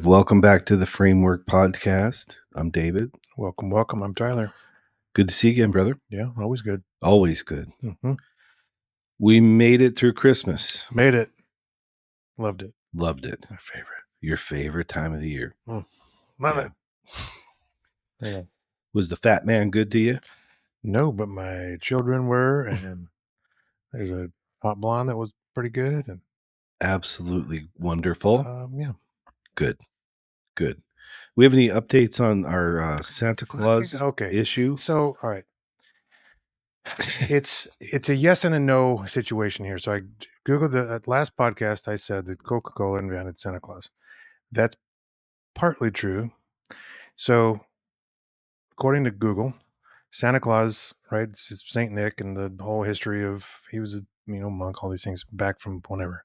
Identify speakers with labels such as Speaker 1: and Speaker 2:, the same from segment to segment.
Speaker 1: Welcome back to the Framework Podcast. I'm David.
Speaker 2: Welcome. I'm Tyler.
Speaker 1: Good to see you again, brother.
Speaker 2: Yeah, always good.
Speaker 1: Always good.
Speaker 2: Mm-hmm.
Speaker 1: We made it through Christmas.
Speaker 2: Made it. Loved it.
Speaker 1: Loved it.
Speaker 2: My favorite.
Speaker 1: Your favorite time of the year.
Speaker 2: Love
Speaker 1: Yeah.
Speaker 2: it. Yeah.
Speaker 1: Was the fat man good to you?
Speaker 2: No, but my children were, and there's a hot blonde that was pretty good, and
Speaker 1: Absolutely wonderful.
Speaker 2: yeah.
Speaker 1: Good. We have any updates on our Santa Claus
Speaker 2: Okay.
Speaker 1: issue?
Speaker 2: So, all right. It's a yes and a no situation here. So I Googled the last podcast. I said that Coca-Cola invented Santa Claus. That's partly true. So, according to Google, Santa Claus, right? It's Saint Nick and the whole history of he was a monk, all these things back from whenever.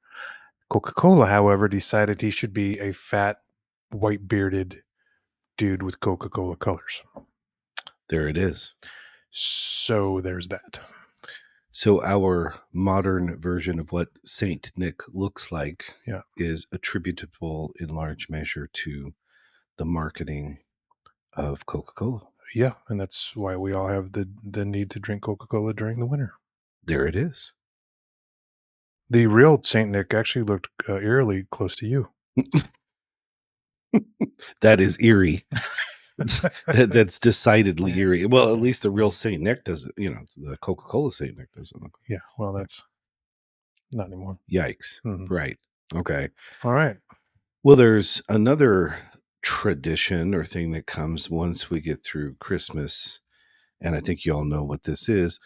Speaker 2: Coca-Cola, however, decided he should be a fat, white bearded dude with Coca-Cola colors.
Speaker 1: There it is.
Speaker 2: So there's that.
Speaker 1: So our modern version of what Saint Nick looks like
Speaker 2: Yeah.
Speaker 1: is attributable in large measure to the marketing of Coca-Cola.
Speaker 2: Yeah, and that's why we all have the need to drink Coca-Cola during the winter.
Speaker 1: There it is.
Speaker 2: The real Saint Nick actually looked eerily close to you.
Speaker 1: That is eerie. That's decidedly eerie. Well, at least the real Saint Nick doesn't, the Coca-Cola Saint Nick doesn't look.
Speaker 2: Yeah, well, that's not anymore.
Speaker 1: Yikes.
Speaker 2: Mhm.
Speaker 1: Right. Okay.
Speaker 2: All right.
Speaker 1: Well, there's another tradition or thing that comes once we get through Christmas, and I think you all know what this is,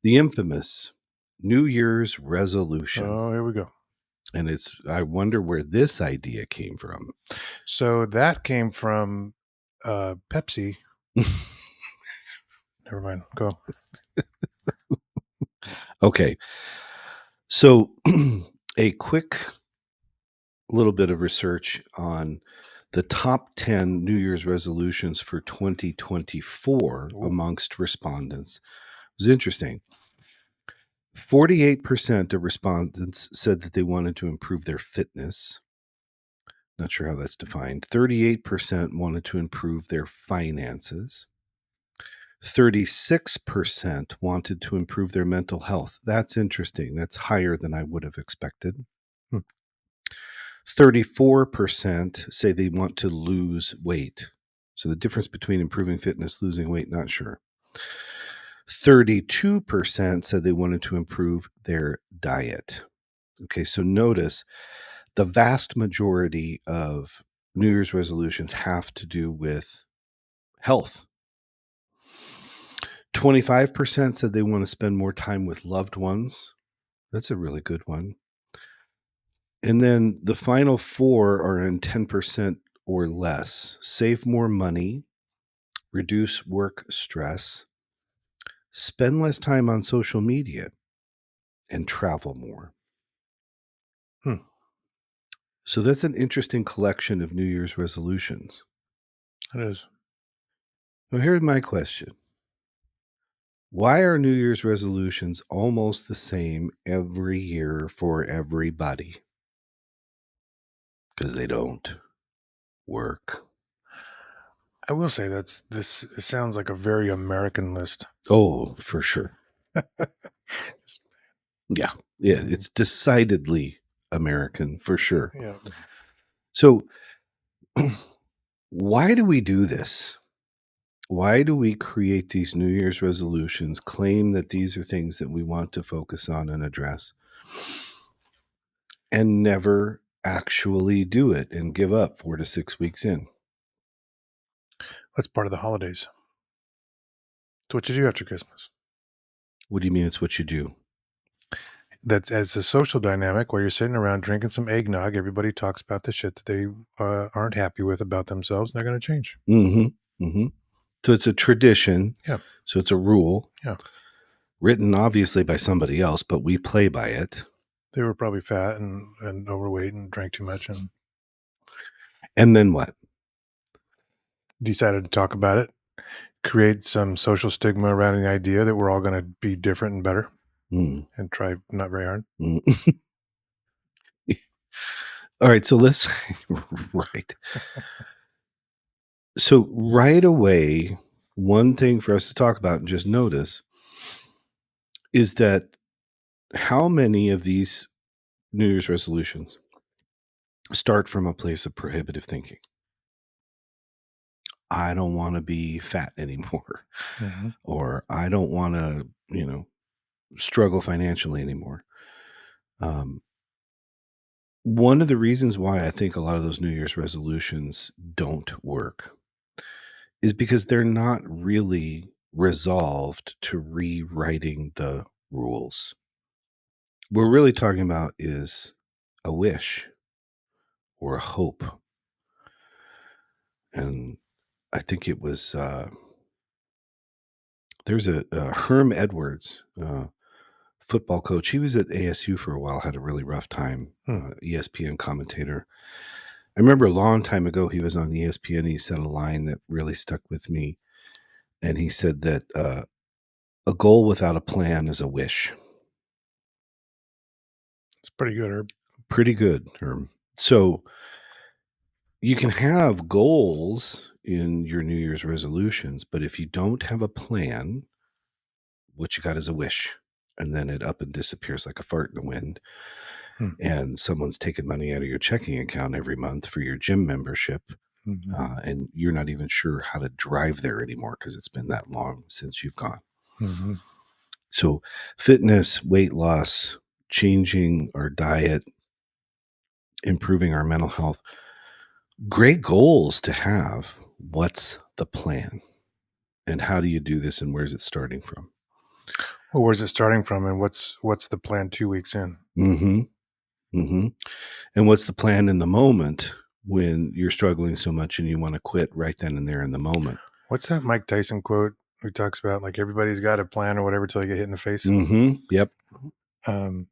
Speaker 1: the infamous New Year's resolution.
Speaker 2: Oh, here we go.
Speaker 1: And I wonder where this idea came from.
Speaker 2: So that came from Pepsi. Never mind. Go.
Speaker 1: Okay. So a quick little bit of research on the top 10 New Year's resolutions for 2024
Speaker 2: Ooh.
Speaker 1: amongst respondents was interesting. 48% of respondents said that they wanted to improve their fitness. Not sure how that's defined. 38% wanted to improve their finances. 36% wanted to improve their mental health. That's interesting. That's higher than I would have expected. 34% say they want to lose weight. So the difference between improving fitness, losing weight, not sure. 32% said they wanted to improve their diet. Okay, so notice the vast majority of New Year's resolutions have to do with health. 25% said they want to spend more time with loved ones. That's a really good one. And then the final four are in 10% or less. Save more money, reduce work stress, spend less time on social media, and travel more. So that's an interesting collection of New Year's resolutions.
Speaker 2: It is.
Speaker 1: Well, here's my question. Why are New Year's resolutions almost the same every year for everybody? Because they don't work.
Speaker 2: I will say this sounds like a very American list.
Speaker 1: Oh, for sure. Yeah, it's decidedly American, for sure.
Speaker 2: Yeah.
Speaker 1: So why do we do this? Why do we create these New Year's resolutions, claim that these are things that we want to focus on and address, and never actually do it and give up 4 to 6 weeks in?
Speaker 2: That's part of the holidays. It's what you do after Christmas.
Speaker 1: What do you mean it's what you do?
Speaker 2: That's as a social dynamic where you're sitting around drinking some eggnog. Everybody talks about the shit that they aren't happy with about themselves. And they're going to change.
Speaker 1: Mm-hmm. Mm-hmm. So it's a tradition.
Speaker 2: Yeah.
Speaker 1: So it's a rule.
Speaker 2: Yeah.
Speaker 1: Written obviously by somebody else, but we play by it.
Speaker 2: They were probably fat and overweight and drank too much and
Speaker 1: then what?
Speaker 2: Decided to talk about it, create some social stigma around the idea that we're all going to be different and better and try not very hard.
Speaker 1: All right, so let's right. So right away, one thing for us to talk about and just notice is that how many of these New Year's resolutions start from a place of prohibitive thinking. I don't want to be fat anymore,
Speaker 2: Mhm.
Speaker 1: or I don't want to, struggle financially anymore. Um, One of the reasons why I think a lot of those New Year's resolutions don't work is because they're not really resolved to rewriting the rules. What we're really talking about is a wish or a hope. And I think it was there's a Herm Edwards, football coach. He was at ASU for a while, had a really rough time,
Speaker 2: Hmm.
Speaker 1: ESPN commentator. I remember a long time ago, he was on ESPN. He said a line that really stuck with me. And he said that a goal without a plan is a wish.
Speaker 2: It's pretty good, Herb.
Speaker 1: Pretty good, Herm. So you can have goals in your New Year's resolutions, but if you don't have a plan, what you got is a wish. And then it up and disappears like a fart in the wind.
Speaker 2: Hmm.
Speaker 1: And someone's taking money out of your checking account every month for your gym membership,
Speaker 2: Mhm.
Speaker 1: and you're not even sure how to drive there anymore because it's been that long since you've gone.
Speaker 2: Mhm.
Speaker 1: So, fitness, weight loss, changing our diet, improving our mental health, great goals to have. What's the plan? And how do you do this, and where's it starting from?
Speaker 2: Well, where's it starting from, and what's the plan 2 weeks in?
Speaker 1: Mm-hmm. Mm-hmm. And what's the plan in the moment when you're struggling so much and you want to quit right then and there in the moment?
Speaker 2: What's that Mike Tyson quote who talks about, like, everybody's got a plan or whatever till they get hit in the face?
Speaker 1: Mm-hmm. Yep.
Speaker 2: Um,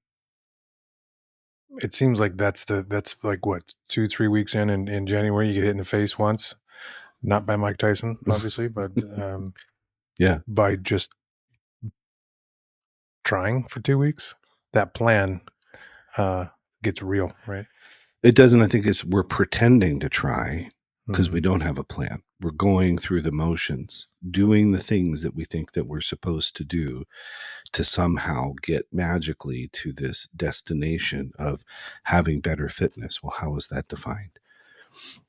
Speaker 2: it seems like that's like what, 2, 3 weeks in January, you get hit in the face once, not by Mike Tyson, obviously, but,
Speaker 1: Yeah.
Speaker 2: by just trying for 2 weeks, that plan, uh, gets real, right?
Speaker 1: It doesn't. I think it's we're pretending to try because we
Speaker 2: Mhm.
Speaker 1: don't have a plan. We're going through the motions, doing the things that we think that we're supposed to do to somehow get magically to this destination of having better fitness. Well, how is that defined?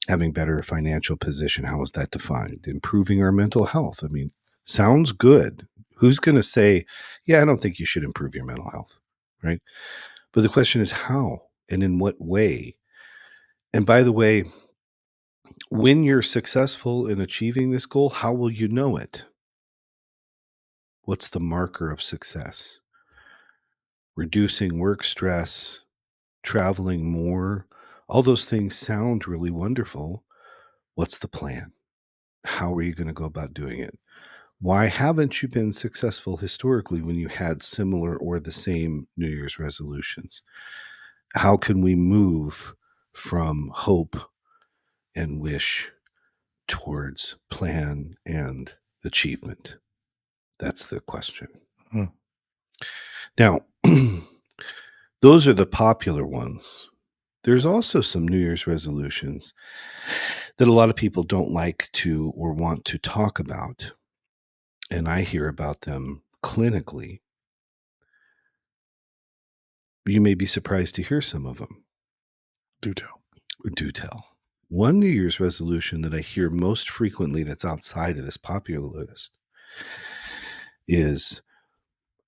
Speaker 1: Having better financial position, how is that defined? Improving our mental health. I mean, sounds good. Who's going to say, yeah, I don't think you should improve your mental health, right? But the question is how and in what way. And by the way, when you're successful in achieving this goal, how will you know it? What's the marker of success? Reducing work stress, traveling more, all those things sound really wonderful. What's the plan? How are you going to go about doing it? Why haven't you been successful historically when you had similar or the same New Year's resolutions? How can we move from hope and wish towards plan and achievement? That's the question.
Speaker 2: Hmm.
Speaker 1: Now, those are the popular ones. There's also some New Year's resolutions that a lot of people don't like to or want to talk about. And I hear about them clinically. You may be surprised to hear some of them.
Speaker 2: Do tell.
Speaker 1: Do tell. One New Year's resolution that I hear most frequently that's outside of this popular list is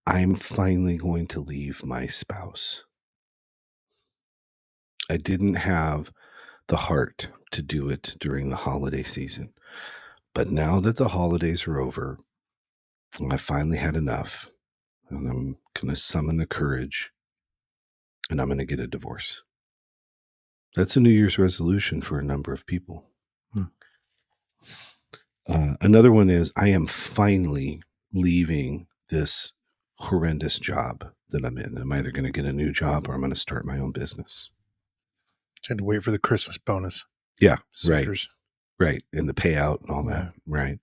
Speaker 1: I'm finally going to leave my spouse. I didn't have the heart to do it during the holiday season. But now that the holidays are over, I finally had enough, and I'm going to summon the courage, and I'm going to get a divorce. That's a New Year's resolution for a number of people.
Speaker 2: Hmm.
Speaker 1: Another one is I am finally leaving this horrendous job that I'm in. I'm either going to get a new job or I'm going to start my own business.
Speaker 2: Had to wait for the Christmas bonus.
Speaker 1: Yeah, right,
Speaker 2: Suckers.
Speaker 1: right. And the payout and all that,
Speaker 2: Yeah.
Speaker 1: right.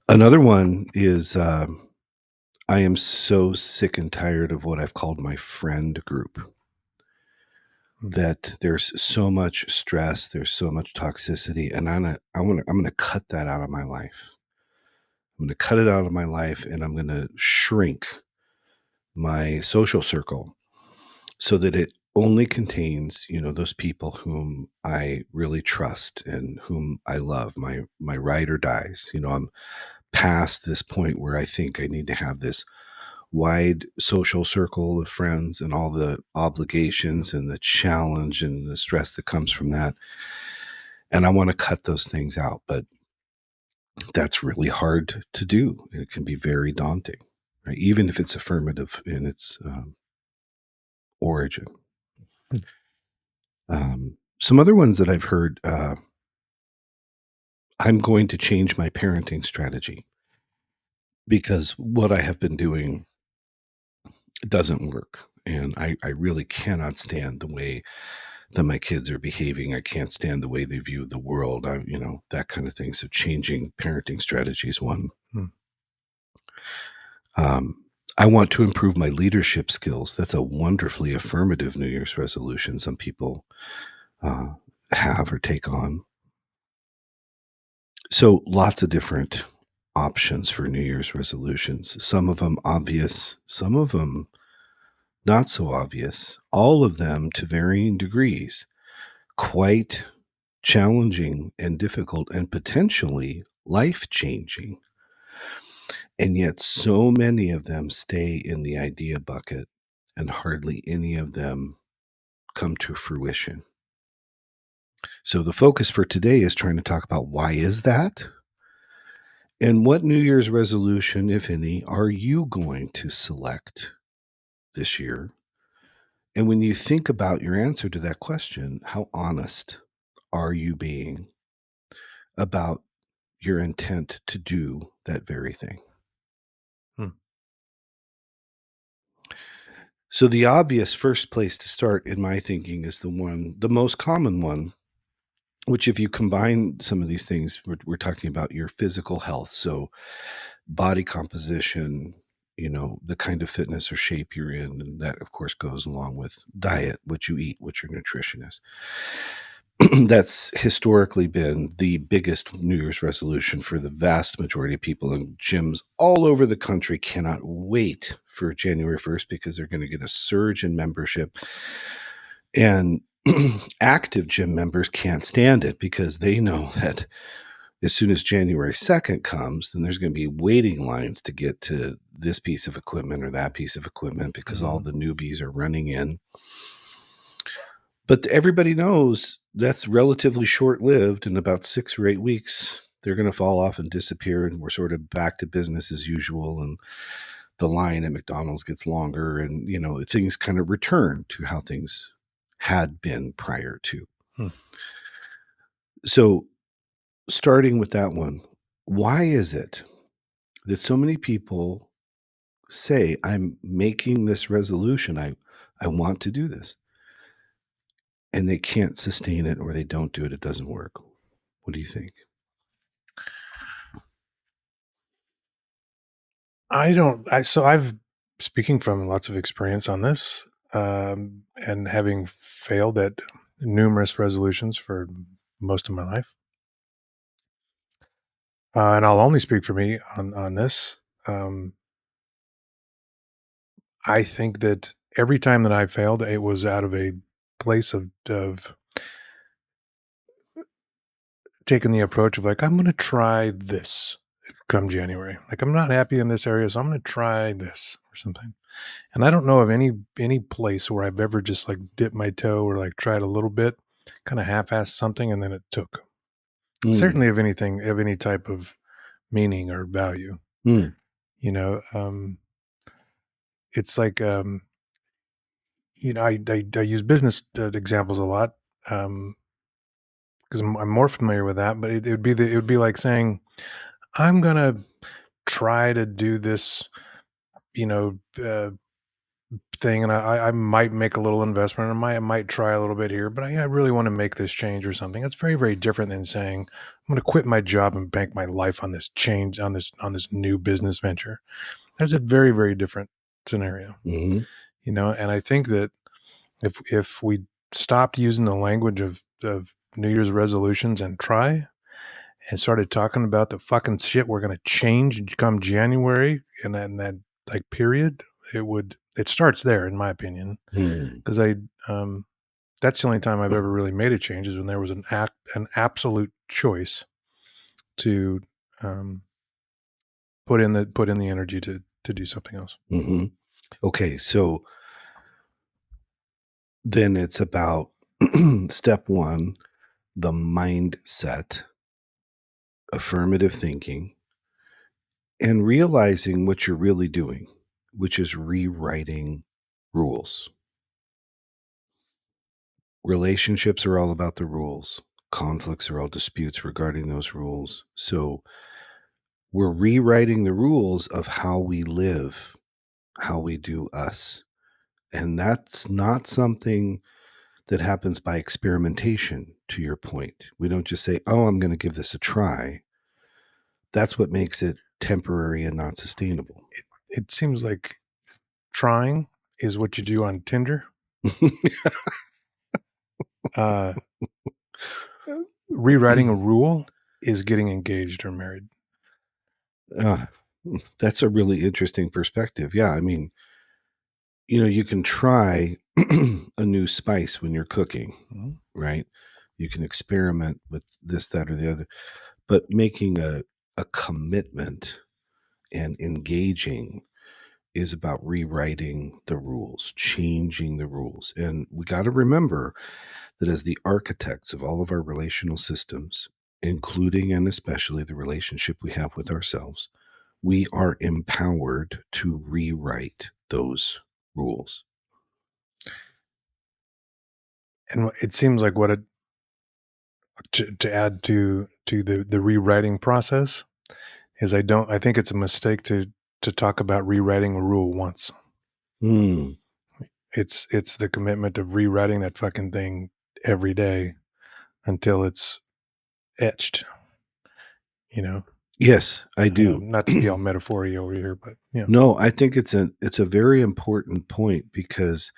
Speaker 1: Another one is I am so sick and tired of what I've called my friend group. that there's so much stress, there's so much toxicity, and I'm gonna cut that out of my life. I'm gonna cut it out of my life, and I'm gonna shrink my social circle so that it only contains, those people whom I really trust and whom I love, my ride or dies. I'm past this point where I think I need to have this wide social circle of friends and all the obligations and the challenge and the stress that comes from that. And I want to cut those things out, but that's really hard to do. It can be very daunting, right? Even if it's affirmative in its origin. Some other ones that I've heard, I'm going to change my parenting strategy because what I have been doing doesn't work. And I really cannot stand the way that my kids are behaving. I can't stand the way they view the world. That kind of thing. So changing parenting strategy is one.
Speaker 2: Hmm.
Speaker 1: Um, I want to improve my leadership skills. That's a wonderfully affirmative New Year's resolution some people uh, have or take on. So lots of different options for New Year's resolutions. Some of them obvious, some of them not so obvious, all of them to varying degrees, quite challenging and difficult and potentially life changing. And yet, so many of them stay in the idea bucket, and hardly any of them come to fruition. So, the focus for today is trying to talk about why is that? And what New Year's resolution, if any, are you going to select this year? And when you think about your answer to that question, how honest are you being about your intent to do that very thing?
Speaker 2: Hmm.
Speaker 1: So the obvious first place to start in my thinking is the most common one, which if you combine some of these things, we're talking about your physical health. So body composition, the kind of fitness or shape you're in. And that of course goes along with diet, what you eat, what your nutrition is. That's historically been the biggest New Year's resolution for the vast majority of people, and gyms all over the country cannot wait for January 1st because they're going to get a surge in membership. And active gym members can't stand it because they know that as soon as January 2nd comes, then there's going to be waiting lines to get to this piece of equipment or that piece of equipment because all the newbies are running in. But everybody knows that's relatively short lived. In about 6 or 8 weeks, they're going to fall off and disappear, and we're sort of back to business as usual. And the line at McDonald's gets longer, and things kind of return to how things had been prior to.
Speaker 2: Hmm.
Speaker 1: So, starting with that one, why is it that so many people say, "I'm making this resolution. I want to do this," and they can't sustain it, or they don't do it? It doesn't work. What do you think?
Speaker 2: I don't. I've speaking from lots of experience on this, and having failed at numerous resolutions for most of my life, and I'll only speak for me on this. Um, I think that every time that I failed, it was out of a place of taking the approach of like, I'm going to try this come January. Like I'm not happy in this area, so I'm going to try this or something. And I don't know of any place where I've ever just like dipped my toe or like tried a little bit, kind of half-assed something, and then it took.
Speaker 1: Mm,
Speaker 2: Certainly of anything of any type of meaning or value.
Speaker 1: mm,
Speaker 2: You know, it's like I use business examples a lot because I'm more familiar with that. But it would be like saying I'm gonna try to do this, you know, thing, and I might make a little investment, and I might try a little bit here, but I really want to make this change or something. It's very, very different than saying I'm going to quit my job and bank my life on this change on this new business venture. That's a very, very different scenario,
Speaker 1: mhm,
Speaker 2: And I think that if we stopped using the language of New Year's resolutions and try, and started talking about the fucking shit we're gonna change come January, and then that like period, it starts there, in my opinion,
Speaker 1: Hmm.
Speaker 2: because that's the only time I've ever really made a change is when there was an absolute choice to put in the energy to do something else.
Speaker 1: Mm-hmm. Okay, so then it's about step one, the mindset, affirmative thinking, and realizing what you're really doing, which is rewriting rules. Relationships are all about the rules. Conflicts are all disputes regarding those rules. So we're rewriting the rules of how we live, how we do us. And that's not something that happens by experimentation, to your point. We don't just say, oh, I'm going to give this a try. That's what makes it temporary and not sustainable.
Speaker 2: It seems like trying is what you do on Tinder. Uh, Rewriting a rule is getting engaged or married.
Speaker 1: uh, that's a really interesting perspective. Yeah. I mean, you can try a new spice when you're cooking,
Speaker 2: Mm-hmm.
Speaker 1: right? You can experiment with this, that, or the other, but making a commitment and engaging is about rewriting the rules, changing the rules. And we got to remember that as the architects of all of our relational systems, including and especially the relationship we have with ourselves, we are empowered to rewrite those rules.
Speaker 2: And it seems like to add to the rewriting process is I think it's a mistake to talk about rewriting a rule once.
Speaker 1: Hmm.
Speaker 2: It's the commitment of rewriting that fucking thing every day until it's etched, you know.
Speaker 1: Yes, I do.
Speaker 2: Not to be all metaphor-y over here, but
Speaker 1: No, I think it's a very important point because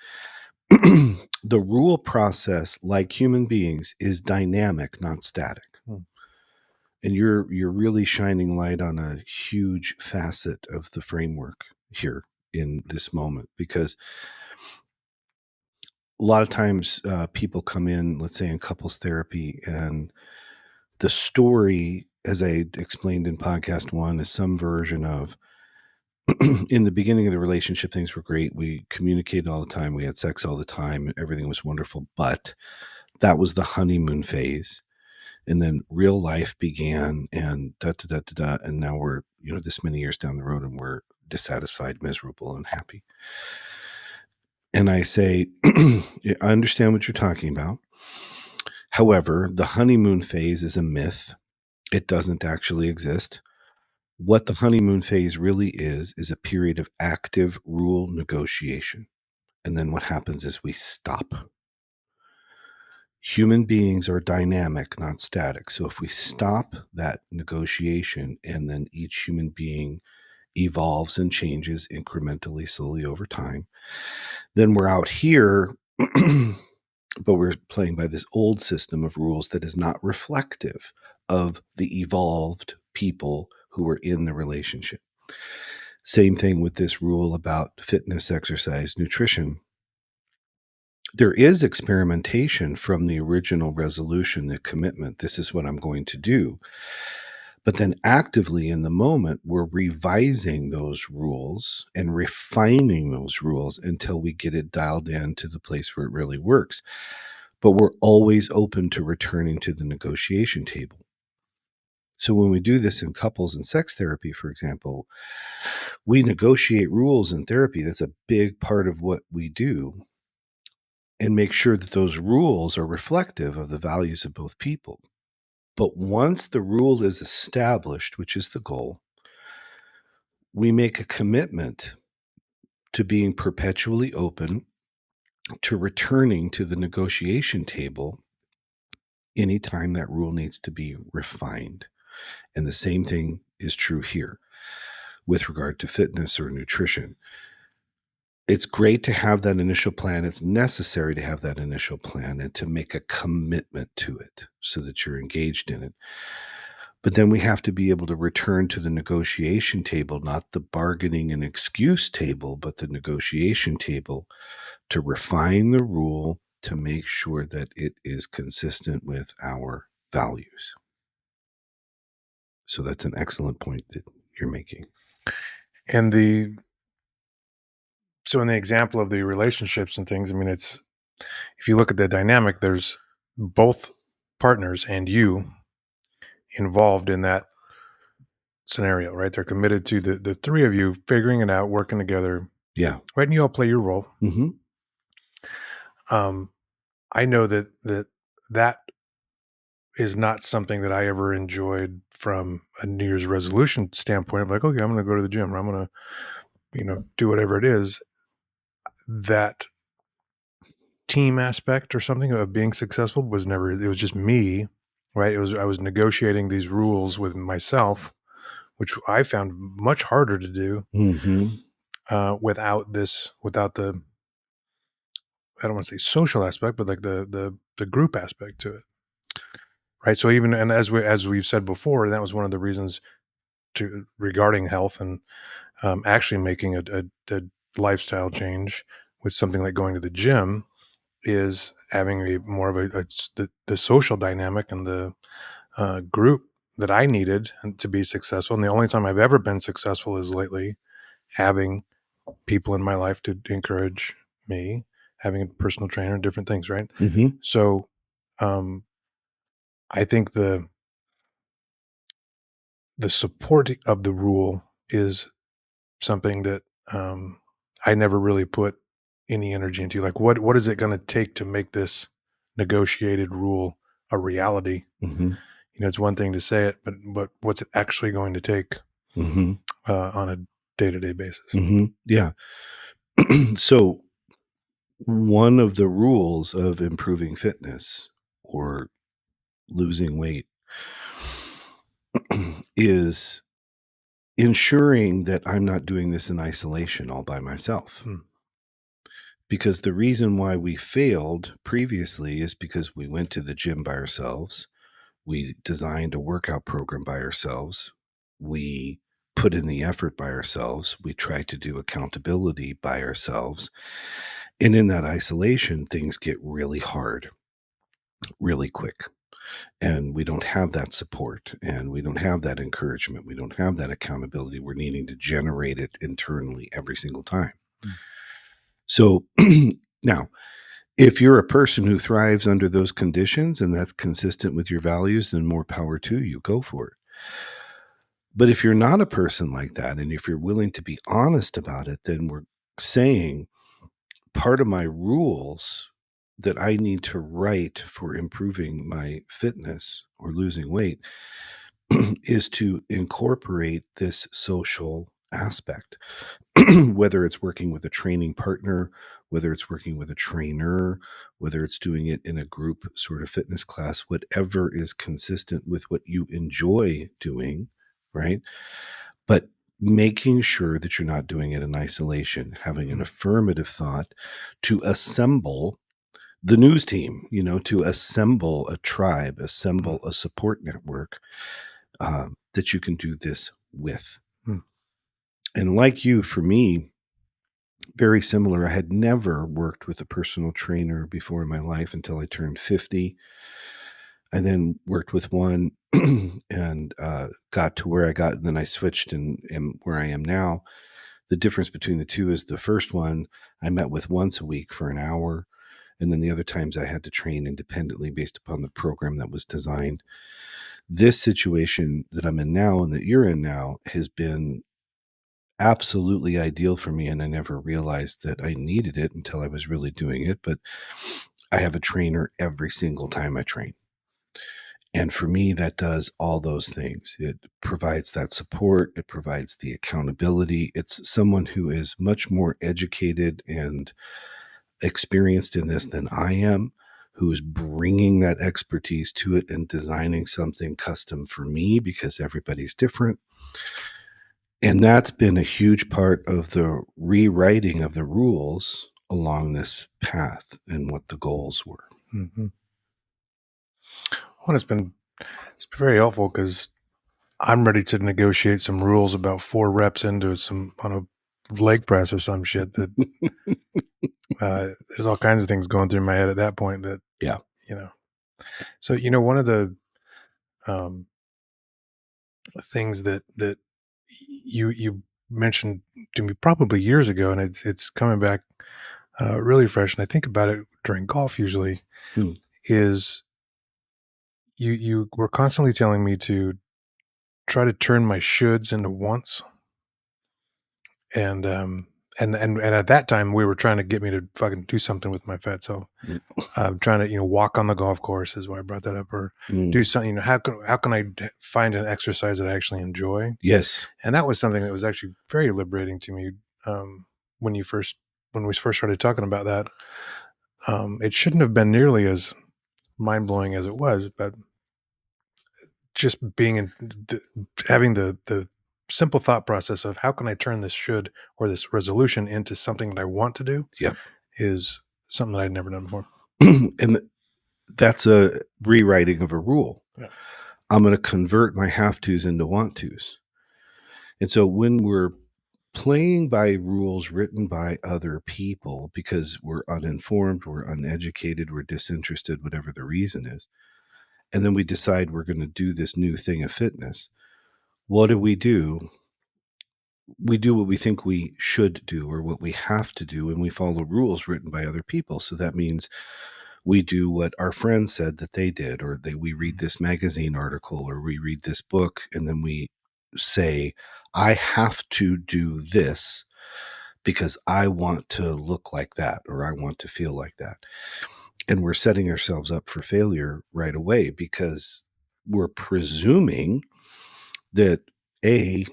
Speaker 1: the rule process, like human beings, is dynamic, not static.
Speaker 2: Hmm.
Speaker 1: And you're really shining light on a huge facet of the framework here in this moment, because a lot of times people come in, let's say in couples therapy, and the story, as I explained in podcast one, is some version of in the beginning of the relationship, things were great. We communicated all the time. We had sex all the time. Everything was wonderful. But that was the honeymoon phase. And then real life began, and da da da da da. And now we're, this many years down the road, and we're dissatisfied, miserable, unhappy. And I say, I understand what you're talking about. However, the honeymoon phase is a myth. It doesn't actually exist. What the honeymoon phase really is a period of active rule negotiation. And then what happens is we stop. Human beings are dynamic, not static. So if we stop that negotiation, and then each human being evolves and changes incrementally, slowly over time, then we're out here, but we're playing by this old system of rules that is not reflective of the evolved people who are in the relationship. Same thing with this rule about fitness, exercise, nutrition. There is experimentation from the original resolution, the commitment, this is what I'm going to do. But then actively in the moment, we're revising those rules and refining those rules until we get it dialed in to the place where it really works. But we're always open to returning to the negotiation table. So when we do this in couples and sex therapy, for example, we negotiate rules in therapy. That's a big part of what we do, and make sure that those rules are reflective of the values of both people. But once the rule is established, which is the goal, we make a commitment to being perpetually open to returning to the negotiation table anytime that rule needs to be refined. And the same thing is true here with regard to fitness or nutrition. it's great to have that initial plan. It's necessary to have that initial plan and to make a commitment to it so that you're engaged in it. But then we have to be able to return to the negotiation table, not the bargaining and excuse table, but the negotiation table to refine the rule to make sure that it is consistent with our values. So that's an excellent point that you're making.
Speaker 2: And so in the example of the relationships and things, I mean, it's, if you look at the dynamic, there's both partners and you involved in that scenario, right? They're committed to the three of you figuring it out, working together,
Speaker 1: Yeah.
Speaker 2: right? And you all play your role.
Speaker 1: Mm-hmm.
Speaker 2: I know that is not something that I ever enjoyed from a New Year's resolution standpoint. I'm like, okay, I'm going to go to the gym, or I'm going to, do whatever it is. That team aspect or something of being successful was never, it was just me, right? I was negotiating these rules with myself, which I found much harder to do
Speaker 1: Mm-hmm.
Speaker 2: without the, I don't want to say social aspect, but like the group aspect to it. Right. So even, and as we've said before, that was one of the reasons regarding health and actually making a lifestyle change with something like going to the gym is having a more of the social dynamic and the group that I needed to be successful. And the only time I've ever been successful is lately, having people in my life to encourage me, having a personal trainer, different things. Right.
Speaker 1: Mm-hmm.
Speaker 2: So um, I think the support of the rule is something that I never really put any energy into. Like, what is it going to take to make this negotiated rule a reality?
Speaker 1: Mm-hmm.
Speaker 2: It's one thing to say it, but what's it actually going to take
Speaker 1: Mm-hmm.
Speaker 2: on a day to day basis?
Speaker 1: Mm-hmm. Yeah. So one of the rules of improving fitness or losing weight is ensuring that I'm not doing this in isolation all by myself.
Speaker 2: Hmm.
Speaker 1: Because the reason why we failed previously is because we went to the gym by ourselves. We designed a workout program by ourselves. We put in the effort by ourselves. We tried to do accountability by ourselves. And in that isolation, things get really hard, really quick. And we don't have that support and we don't have that encouragement. We don't have that accountability. We're needing to generate it internally every single time.
Speaker 2: Hmm.
Speaker 1: So now, if you're a person who thrives under those conditions and that's consistent with your values, then more power to you. Go for it. But if you're not a person like that, and if you're willing to be honest about it, then we're saying part of my rules that I need to write for improving my fitness or losing weight is to incorporate this social aspect, whether it's working with a training partner, whether it's working with a trainer, whether it's doing it in a group sort of fitness class, whatever is consistent with what you enjoy doing, right? But making sure that you're not doing it in isolation, having an
Speaker 2: Hmm.
Speaker 1: affirmative thought to assemble the news team, to assemble a tribe,
Speaker 2: Hmm.
Speaker 1: assemble a support network that you can do this with.
Speaker 2: Hmm.
Speaker 1: And like you, for me, very similar. I had never worked with a personal trainer before in my life until I turned 50. I then worked with one and got to where I got, and then I switched and where I am now. The difference between the two is the first one I met with once a week for an hour. And then the other times I had to train independently based upon the program that was designed. This situation that I'm in now and that you're in now has been absolutely ideal for me, and I never realized that I needed it until I was really doing it. But I have a trainer every single time I train. And for me, that does all those things. It provides that support, it provides the accountability. It's someone who is much more educated and experienced in this than I am, who is bringing that expertise to it and designing something custom for me because everybody's different. And that's been a huge part of the rewriting of the rules along this path and what the goals were.
Speaker 2: Mm-hmm. Well, it's been very helpful because I'm ready to negotiate some rules about 4 reps into some on a leg press or some shit that there's all kinds of things going through my head at that point that,
Speaker 1: Yeah.
Speaker 2: you know. So, one of the um, things that you mentioned to me probably years ago, and it's coming back really fresh, and I think about it during golf usually,
Speaker 1: Hmm.
Speaker 2: is you were constantly telling me to try to turn my shoulds into wants. And at that time, we were trying to get me to fucking do something with my fat self. Trying to, walk on the golf course is why I brought that up, or
Speaker 1: Mm.
Speaker 2: do something. How can I find an exercise that I actually enjoy?
Speaker 1: Yes.
Speaker 2: And that was something that was actually very liberating to me when when we first started talking about that. It shouldn't have been nearly as mind blowing as it was, but just being having the simple thought process of how can I turn this should or this resolution into something that I want to do
Speaker 1: Yep.
Speaker 2: is something that I'd never done before.
Speaker 1: And that's a rewriting of a rule.
Speaker 2: Yeah.
Speaker 1: I'm going to convert my have tos into want tos. And so when we're playing by rules written by other people because we're uninformed, we're uneducated, we're disinterested, whatever the reason is, and then we decide we're going to do this new thing of fitness, what do? We do what we think we should do or what we have to do, and we follow rules written by other people. So that means we do what our friends said that they did, or we read
Speaker 2: Mhm.
Speaker 1: this magazine article, or we read this book, and then we say, I have to do this because I want to look like that, or I want to feel like that. And we're setting ourselves up for failure right away because we're presuming that A,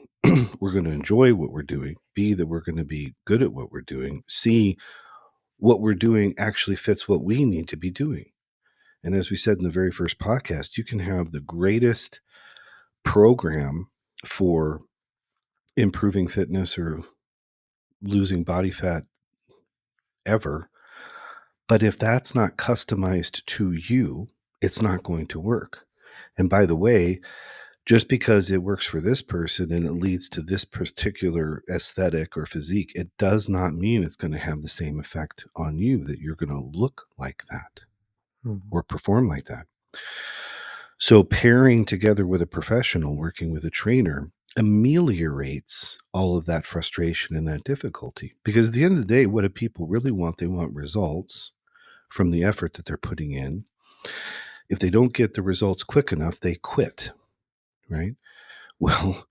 Speaker 1: we're going to enjoy what we're doing, B, that we're going to be good at what we're doing, C, what we're doing actually fits what we need to be doing. And as we said in the very first podcast, you can have the greatest program for improving fitness or losing body fat ever. But if that's not customized to you, it's not going to work. And by the way, just because it works for this person and it leads to this particular aesthetic or physique, it does not mean it's going to have the same effect on you, that you're going to look like that
Speaker 2: Mhm.
Speaker 1: or perform like that. So pairing together with a professional, working with a trainer, ameliorates all of that frustration and that difficulty. Because at the end of the day, what do people really want? They want results from the effort that they're putting in. If they don't get the results quick enough, they quit, right? Well,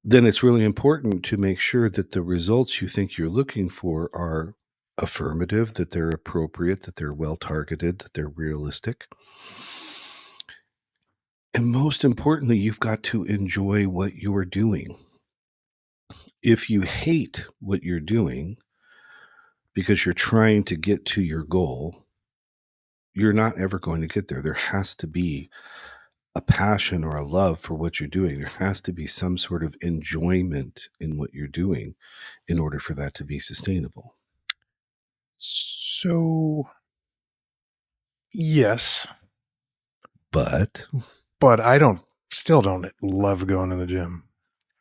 Speaker 1: then it's really important to make sure that the results you think you're looking for are affirmative, that they're appropriate, that they're well targeted, that they're realistic. And most importantly, you've got to enjoy what you're doing. If you hate what you're doing because you're trying to get to your goal, you're not ever going to get there. There has to be a passion or a love for what you're doing. There has to be some sort of enjoyment in what you're doing in order for that to be sustainable.
Speaker 2: So yes,
Speaker 1: But
Speaker 2: but I still don't love going to the gym.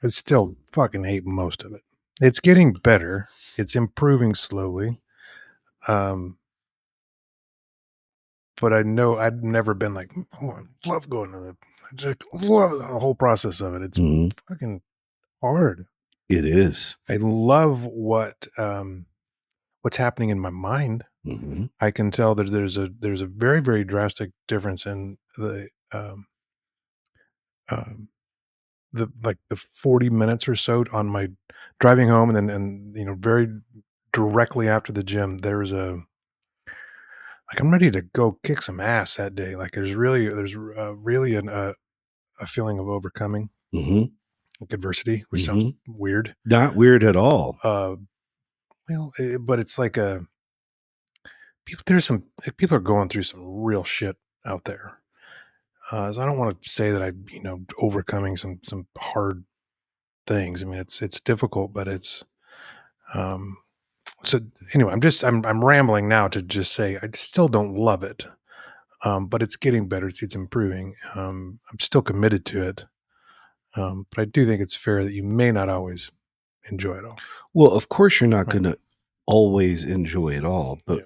Speaker 2: I still fucking hate most of it. It's getting better. It's improving slowly. Um, but I know I've never been like, oh, I love going to I just love the whole process of it. It's
Speaker 1: mhm,
Speaker 2: fucking hard.
Speaker 1: it is.
Speaker 2: I love what's happening in my mind.
Speaker 1: Mhm,
Speaker 2: I can tell that there's a very, very drastic difference in um, the 40 minutes or so on my driving home, and very directly after the gym, there's a like I'm ready to go kick some ass that day. Like there's really a feeling of overcoming
Speaker 1: mhm,
Speaker 2: like adversity, which sounds
Speaker 1: mhm.
Speaker 2: weird.
Speaker 1: Not weird at all.
Speaker 2: Uh, but it's like a people. There's some people are going through some real shit out there. So I don't want to say that I overcoming some hard things. I mean, it's difficult, but it's so anyway. I'm rambling now to just say I still don't love it, but it's getting better. It's improving. I'm still committed to it, but I do think it's fair that you may not always enjoy it all.
Speaker 1: Well, of course, you're not
Speaker 2: Right.
Speaker 1: going to always enjoy it all, but
Speaker 2: Yeah.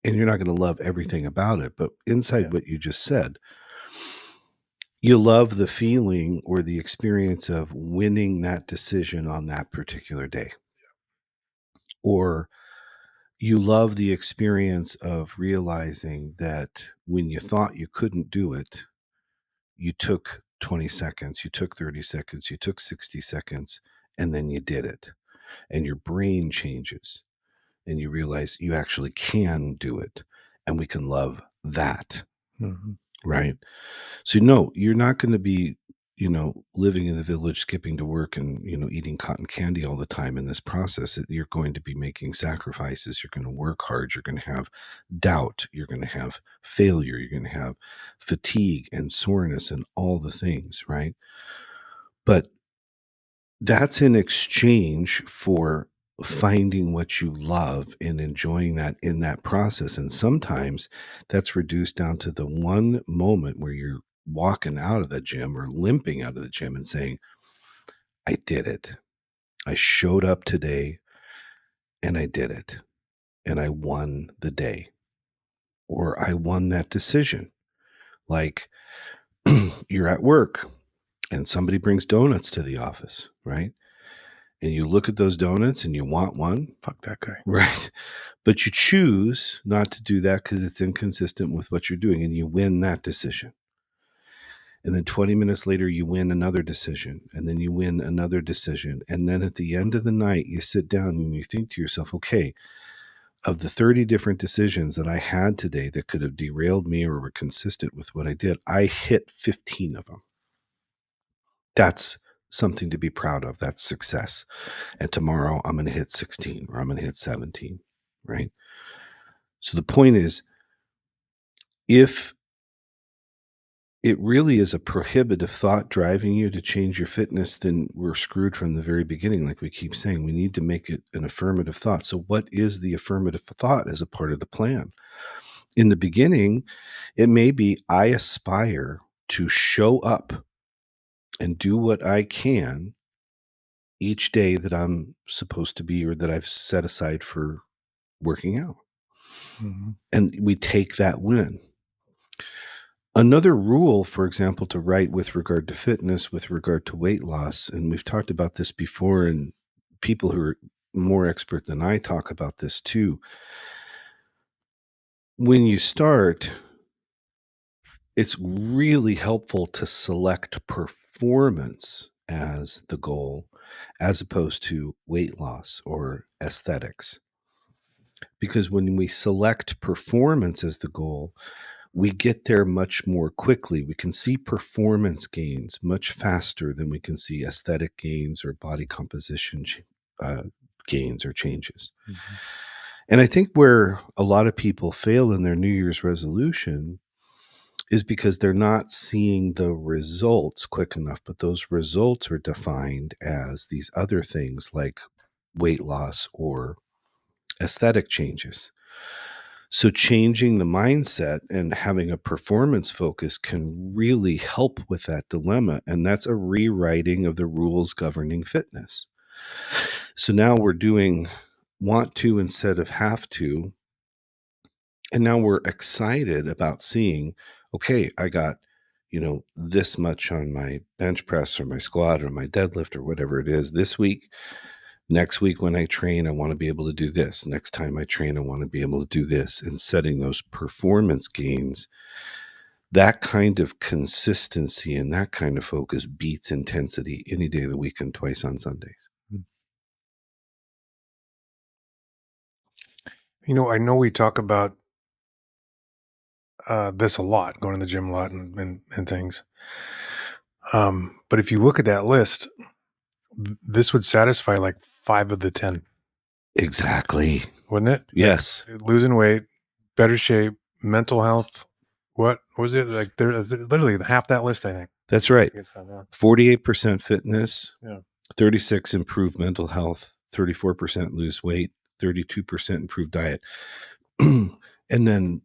Speaker 1: and you're not going to love everything about it. But inside
Speaker 2: Yeah.
Speaker 1: what you just said, you love the feeling or the experience of winning that decision on that particular day, or you love the experience of realizing that when you thought you couldn't do it, you took 20 seconds, you took 30 seconds, you took 60 seconds, and then you did it. And your brain changes and you realize you actually can do it. And we can love that,
Speaker 2: Mhm.
Speaker 1: right? So, no, you're not going to be, living in the village, skipping to work and, eating cotton candy all the time in this process. You're going to be making sacrifices. You're going to work hard. You're going to have doubt. You're going to have failure. You're going to have fatigue and soreness and all the things, right? But that's in exchange for finding what you love and enjoying that in that process. And sometimes that's reduced down to the one moment where you're walking out of the gym or limping out of the gym and saying, I did it. I showed up today and I did it. And I won the day, or I won that decision. Like you're at work and somebody brings donuts to the office, right? And you look at those donuts and you want one,
Speaker 2: Fuck that guy.
Speaker 1: right? But you choose not to do that because it's inconsistent with what you're doing, and you win that decision. And then 20 minutes later, you win another decision, and then you win another decision. And then at the end of the night, you sit down and you think to yourself, okay, of the 30 different decisions that I had today that could have derailed me or were consistent with what I did, I hit 15 of them. That's something to be proud of. That's success. And tomorrow I'm going to hit 16 or I'm going to hit 17, right? So the point is, if it really is a prohibitive thought driving you to change your fitness, then we're screwed from the very beginning. Like we keep saying, we need to make it an affirmative thought. So, what is the affirmative thought as a part of the plan? In the beginning, it may be I aspire to show up and do what I can each day that I'm supposed to be or that I've set aside for working out.
Speaker 2: Mhm.
Speaker 1: And we take that win. Another rule, for example, to write with regard to fitness, with regard to weight loss, and we've talked about this before, and people who are more expert than I talk about this too. When you start, it's really helpful to select performance as the goal as opposed to weight loss or aesthetics. Because when we select performance as the goal, we get there much more quickly. We can see performance gains much faster than we can see aesthetic gains or body composition uh, gains or changes.
Speaker 2: Mhm.
Speaker 1: And I think where a lot of people fail in their New Year's resolution is because they're not seeing the results quick enough, but those results are defined as these other things like weight loss or aesthetic changes. So, changing the mindset and having a performance focus can really help with that dilemma. And that's a rewriting of the rules governing fitness. So now we're doing want to instead of have to. And now we're excited about seeing, okay, I got, this much on my bench press or my squat or my deadlift or whatever it is this week. Next week, when I train, I want to be able to do this. Next time I train, I want to be able to do this, and setting those performance gains. That kind of consistency and that kind of focus beats intensity any day of the week and twice on Sundays.
Speaker 2: I know we talk about this a lot, going to the gym a lot and things. But if you look at that list, this would satisfy like 5 of the 10,
Speaker 1: Exactly.
Speaker 2: wouldn't it? Like
Speaker 1: Yes,
Speaker 2: losing weight, better shape, mental health. What was it? Like there's literally half that list, I think.
Speaker 1: that's right.
Speaker 2: It's done, yeah.
Speaker 1: 48% fitness,
Speaker 2: Yeah.
Speaker 1: 36 improve mental health, 34% lose weight, 32% improve diet. And then,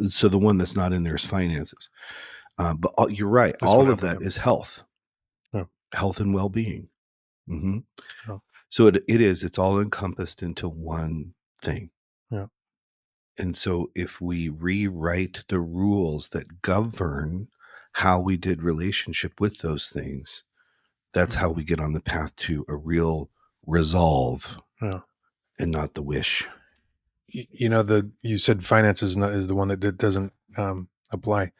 Speaker 1: so the one that's not in there is finances. But you're right.
Speaker 2: This one
Speaker 1: All
Speaker 2: I
Speaker 1: of
Speaker 2: would
Speaker 1: that
Speaker 2: have.
Speaker 1: is health,
Speaker 2: Yeah.
Speaker 1: health and well-being. Hmm.
Speaker 2: Yeah.
Speaker 1: So it's all encompassed into one thing.
Speaker 2: Yeah.
Speaker 1: And so if we rewrite the rules that govern how we did relationship with those things, that's how we get on the path to a real resolve
Speaker 2: Yeah.
Speaker 1: and not the wish.
Speaker 2: You said finances is the one that doesn't apply.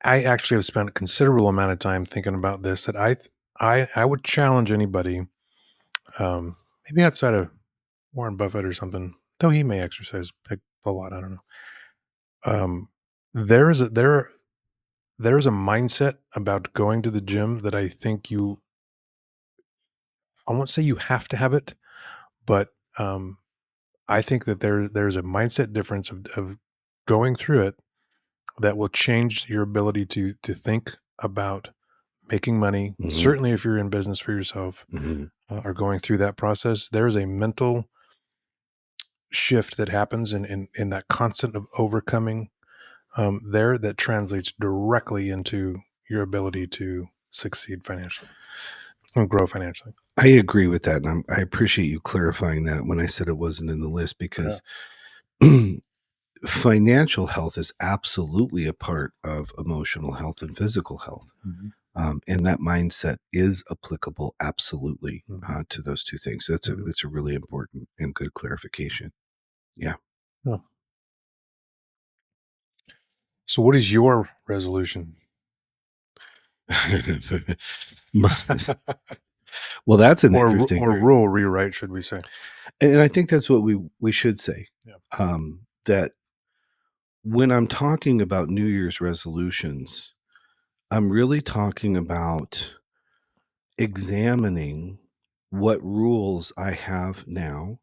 Speaker 2: I actually have spent a considerable amount of time thinking about this. That I would challenge anybody, maybe outside of Warren Buffett or something, though he may exercise a lot. I don't know. Um, there is a there is a mindset about going to the gym that I think I won't say you have to have it, but I think that there's a mindset difference of going through it that will change your ability to think about making money.
Speaker 1: Hmm.
Speaker 2: Certainly, if you're in business for yourself
Speaker 1: Hmm.
Speaker 2: or going through that process, there is a mental shift that happens in that constant of overcoming there that translates directly into your ability to succeed financially and grow financially.
Speaker 1: I agree with that. And I appreciate you clarifying that when I said it wasn't in the list,
Speaker 2: Yeah.
Speaker 1: because financial health is absolutely a part of emotional health and physical health.
Speaker 2: Mhm.
Speaker 1: And that mindset is applicable absolutely
Speaker 2: Mhm.
Speaker 1: to those two things. So
Speaker 2: Mhm.
Speaker 1: that's a really important and good clarification. Yeah.
Speaker 2: Yeah. So, what is your resolution?
Speaker 1: Well, that's an
Speaker 2: Or
Speaker 1: interesting,
Speaker 2: rule rewrite, should we say?
Speaker 1: and I think that's what we should say.
Speaker 2: Yeah.
Speaker 1: That when I'm talking about New Year's resolutions, I'm really talking about examining what rules I have now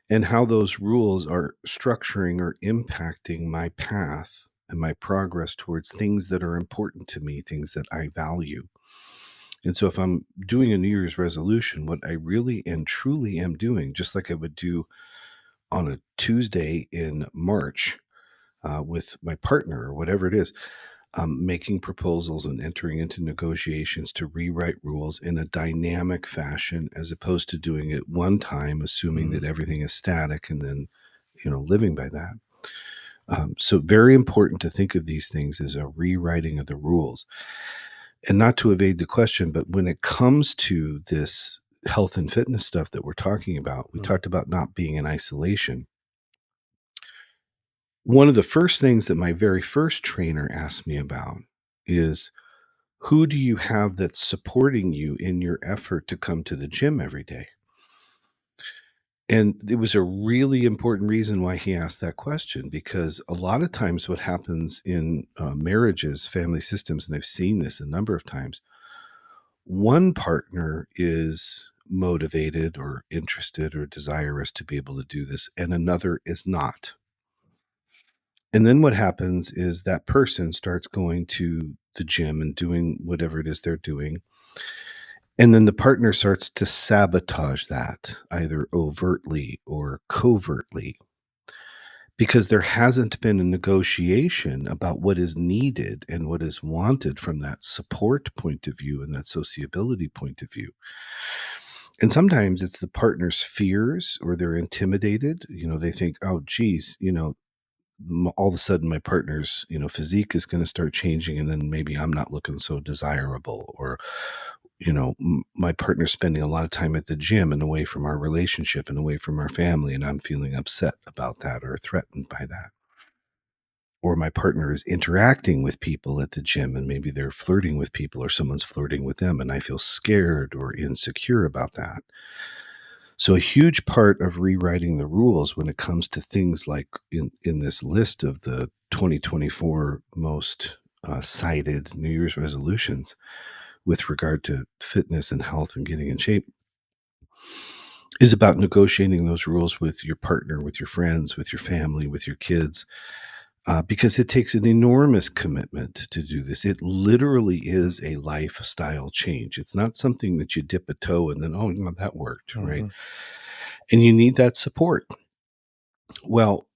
Speaker 1: and how those rules are structuring or impacting my path and my progress towards things that are important to me, things that I value. And so if I'm doing a New Year's resolution, what I really and truly am doing, just like I would do on a Tuesday in March with my partner or whatever it is, making proposals and entering into negotiations to rewrite rules in a dynamic fashion, as opposed to doing it one time, assuming that
Speaker 2: Mhm.
Speaker 1: everything is static and then, living by that. So very important to think of these things as a rewriting of the rules. And not to evade the question, but when it comes to this health and fitness stuff that we're talking about, we
Speaker 2: Mhm.
Speaker 1: talked about not being in isolation. One of the first things that my very first trainer asked me about is, who do you have that's supporting you in your effort to come to the gym every day? And it was a really important reason why he asked that question, because a lot of times what happens in marriages, family systems, and I've seen this a number of times, one partner is motivated or interested or desirous to be able to do this, and another is not. And then what happens is that person starts going to the gym and doing whatever it is they're doing. And then the partner starts to sabotage that, either overtly or covertly, because there hasn't been a negotiation about what is needed and what is wanted from that support point of view and that sociability point of view. And sometimes it's the partner's fears, or they're intimidated. They think, oh, geez, all of a sudden my partner's, physique is going to start changing, and then maybe I'm not looking so desirable, or my partner's spending a lot of time at the gym and away from our relationship and away from our family, and I'm feeling upset about that or threatened by that. Or my partner is interacting with people at the gym, and maybe they're flirting with people or someone's flirting with them, and I feel scared or insecure about that. So a huge part of rewriting the rules when it comes to things like in this list of the 2024 most cited New Year's resolutions with regard to fitness and health and getting in shape is about negotiating those rules with your partner, with your friends, with your family, with your kids, because it takes an enormous commitment to do this. It literally is a lifestyle change. It's not something that you dip a toe and then, oh, no, that worked, right?
Speaker 2: Mm-hmm.
Speaker 1: And you need that support. Well,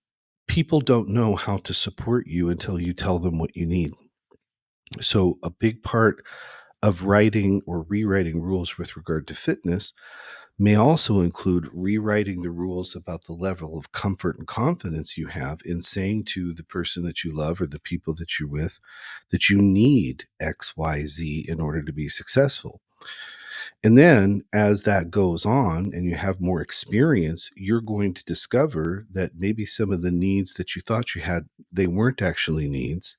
Speaker 1: people don't know how to support you until you tell them what you need. So, a big part of writing or rewriting rules with regard to fitness may also include rewriting the rules about the level of comfort and confidence you have in saying to the person that you love or the people that you're with that you need XYZ in order to be successful. And then as that goes on and you have more experience, you're going to discover that maybe some of the needs that you thought you had, they weren't actually needs,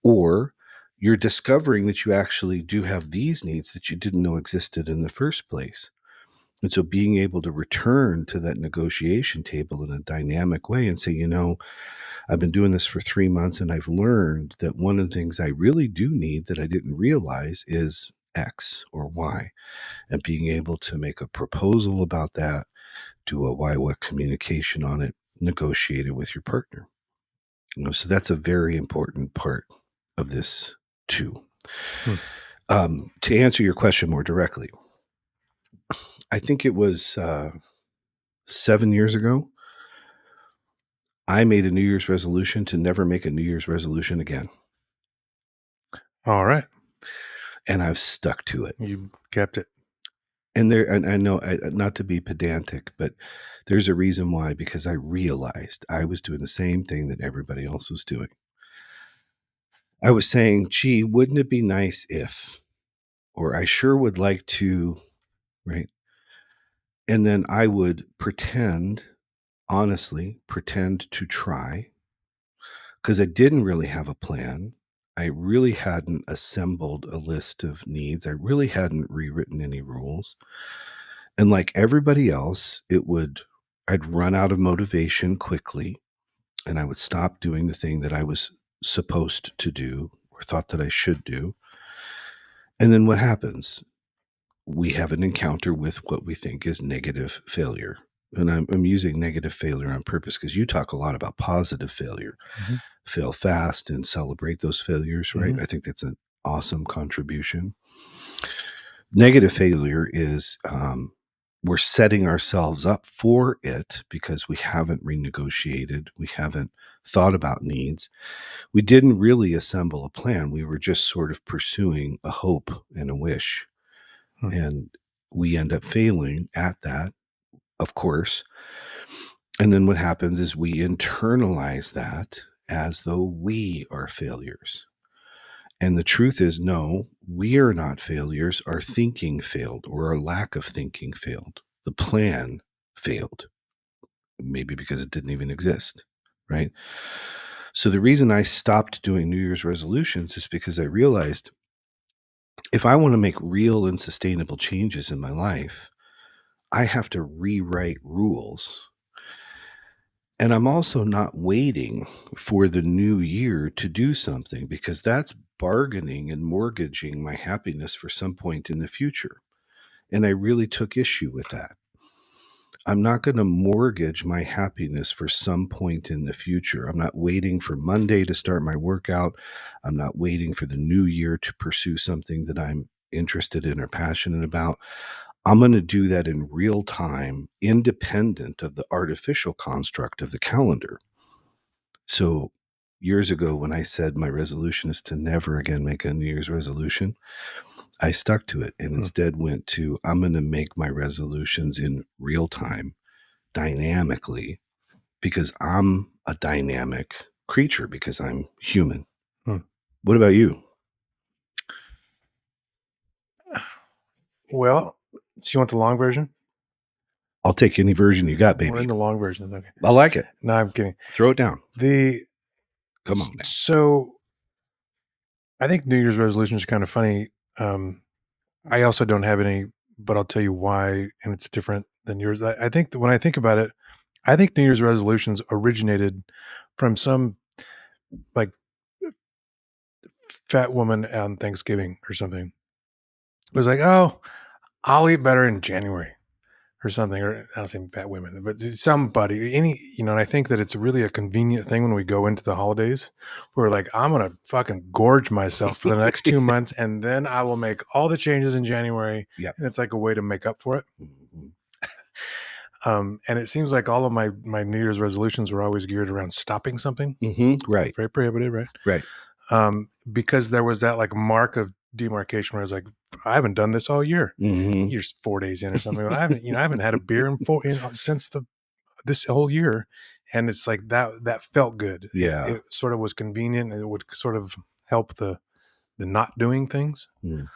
Speaker 1: or you're discovering that you actually do have these needs that you didn't know existed in the first place. And so being able to return to that negotiation table in a dynamic way and say, I've been doing this for 3 months and I've learned that one of the things I really do need that I didn't realize is X or Y. And being able to make a proposal about that, do a why, what communication on it, negotiate it with your partner. So that's a very important part of this too.
Speaker 2: Hmm.
Speaker 1: To answer your question more directly, I think it was 7 years ago, I made a New Year's resolution to never make a New Year's resolution again.
Speaker 2: All right.
Speaker 1: And I've stuck to it.
Speaker 2: You kept it.
Speaker 1: And I know, not to be pedantic, but there's a reason why, because I realized I was doing the same thing that everybody else was doing. I was saying, gee, wouldn't it be nice if, or I sure would like to, right? And then I would honestly pretend to try, because I didn't really have a plan. I really hadn't assembled a list of needs. I really hadn't rewritten any rules. And like everybody else, I'd run out of motivation quickly and I would stop doing the thing that I was supposed to do or thought that I should do. And then what happens? We have an encounter with what we think is negative failure. And I'm using negative failure on purpose because you talk a lot about positive failure.
Speaker 2: Mm-hmm.
Speaker 1: Fail fast and celebrate those failures, right?
Speaker 2: Mm-hmm.
Speaker 1: I think that's an awesome contribution. Negative failure is we're setting ourselves up for it because we haven't renegotiated, we haven't thought about needs. We didn't really assemble a plan. We were just sort of pursuing a hope and a wish.
Speaker 2: Hmm.
Speaker 1: And we end up failing at that, of course. And then what happens is we internalize that as though we are failures. And the truth is, no, we are not failures. Our thinking failed, or our lack of thinking failed. The plan failed, maybe because it didn't even exist, right? So the reason I stopped doing New Year's resolutions is because I realized if I want to make real and sustainable changes in my life, I have to rewrite rules. And I'm also not waiting for the new year to do something, because that's bargaining and mortgaging my happiness for some point in the future. And I really took issue with that. I'm not going to mortgage my happiness for some point in the future. I'm not waiting for Monday to start my workout. I'm not waiting for the new year to pursue something that I'm interested in or passionate about. I'm going to do that in real time, independent of the artificial construct of the calendar. So years ago, when I said my resolution is to never again make a New Year's resolution, I stuck to it and
Speaker 2: Hmm.
Speaker 1: instead went to, I'm going to make my resolutions in real time, dynamically, because I'm a dynamic creature, because I'm human.
Speaker 2: Hmm.
Speaker 1: What about you?
Speaker 2: Well, so you want the long version?
Speaker 1: I'll take any version you got,
Speaker 2: We're
Speaker 1: baby.
Speaker 2: in the long version. Okay.
Speaker 1: I like it.
Speaker 2: No, I'm kidding.
Speaker 1: Throw it down.
Speaker 2: The
Speaker 1: Come on now.
Speaker 2: So I think New Year's resolutions are kind of funny. I also don't have any, but I'll tell you why, and it's different than yours. I think that when I think about it, I think New Year's resolutions originated from some like fat woman on Thanksgiving or something. It was like, oh, I'll eat better in January or something, or I don't say fat women, but somebody, and I think that it's really a convenient thing when we go into the holidays. We're like, I'm gonna fucking gorge myself for the next 2 months, and then I will make all the changes in January,
Speaker 1: Yeah.
Speaker 2: and it's like a way to make up for it.
Speaker 1: Mhm.
Speaker 2: And it seems like all of my New Year's resolutions were always geared around stopping something.
Speaker 1: Right.
Speaker 2: Very prohibitive, right?
Speaker 1: Right.
Speaker 2: Because there was that like mark of demarcation where I was like, I haven't done this all year.
Speaker 1: Mhm.
Speaker 2: You're 4 days in or something. I haven't had a beer since this whole year, and it's like that felt good.
Speaker 1: Yeah.
Speaker 2: It sort of was convenient, and it would sort of help the not doing things.
Speaker 1: Mm.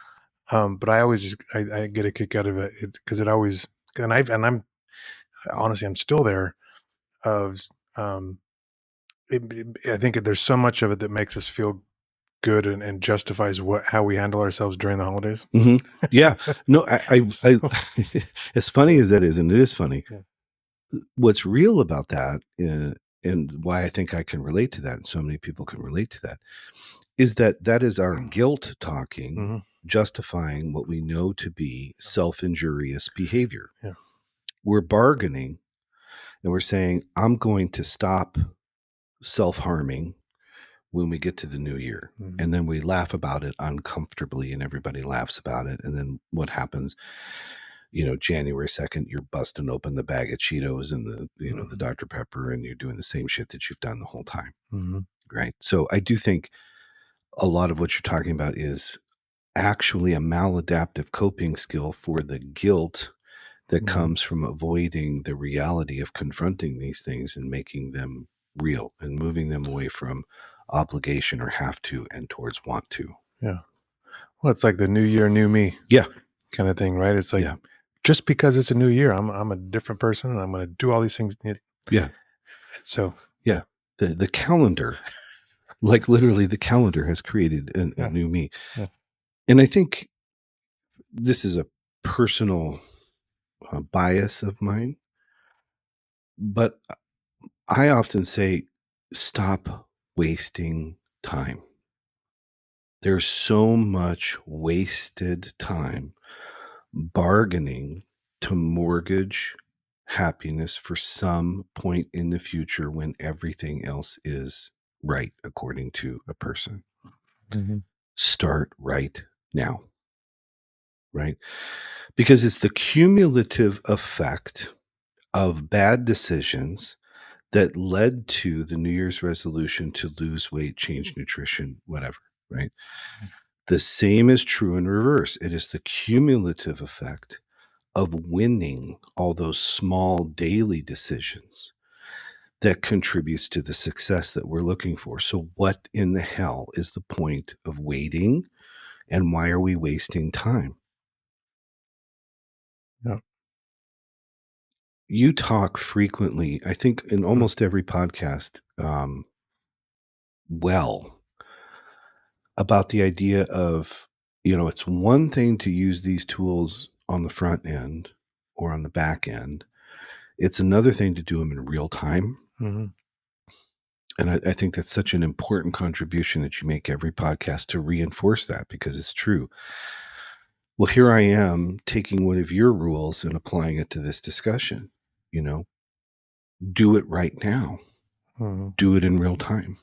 Speaker 2: But I always I get a kick out of it because it always, I'm honestly, I'm still there of um I think there's so much of it that makes us feel good and justifies how we handle ourselves during the holidays.
Speaker 1: Mhm. Yeah. No,
Speaker 2: So,
Speaker 1: as funny as that is, and it is funny,
Speaker 2: yeah.
Speaker 1: what's real about that, and why I think I can relate to that, and so many people can relate to that, is that is our guilt talking,
Speaker 2: Mhm.
Speaker 1: justifying what we know to be self-injurious behavior.
Speaker 2: Yeah.
Speaker 1: We're bargaining, and we're saying, I'm going to stop self-harming when we get to the new year.
Speaker 2: Mhm.
Speaker 1: And then we laugh about it uncomfortably, and everybody laughs about it. And then what happens? January 2nd, you're busting open the bag of Cheetos and the Dr. Pepper, and you're doing the same shit that you've done the whole time.
Speaker 2: Mhm.
Speaker 1: Right. So I do think a lot of what you're talking about is actually a maladaptive coping skill for the guilt that
Speaker 2: Mhm.
Speaker 1: comes from avoiding the reality of confronting these things and making them real and moving them away from obligation or have to and towards want to.
Speaker 2: Yeah. Well, it's like the new year, new me
Speaker 1: Yeah.
Speaker 2: kind of thing, right? It's like,
Speaker 1: Yeah.
Speaker 2: just because it's a new year, I'm a different person, and I'm going to do all these things.
Speaker 1: Yeah.
Speaker 2: So
Speaker 1: Yeah. The calendar, like literally the calendar has created a
Speaker 2: yeah,
Speaker 1: new me.
Speaker 2: yeah.
Speaker 1: And I think this is a personal bias of mine, but I often say, stop wasting time. There's so much wasted time bargaining to mortgage happiness for some point in the future when everything else is right, according to a person.
Speaker 2: Mhm.
Speaker 1: Start right now, right? Because it's the cumulative effect of bad decisions that led to the New Year's resolution to lose weight, change nutrition, whatever, right? The same is true in reverse. It is the cumulative effect of winning all those small daily decisions that contributes to the success that we're looking for. So, what in the hell is the point of waiting, and why are we wasting time?
Speaker 2: Yeah.
Speaker 1: You talk frequently, I think in
Speaker 2: Mhm.
Speaker 1: almost every podcast, well, about the idea of, it's one thing to use these tools on the front end or on the back end. It's another thing to do them in real time.
Speaker 2: Mhm.
Speaker 1: And I think that's such an important contribution that you make every podcast to reinforce that, because it's true. Well, here I am taking one of your rules and applying it to this discussion. You know, do it right now,
Speaker 2: Mhm.
Speaker 1: do it in real time.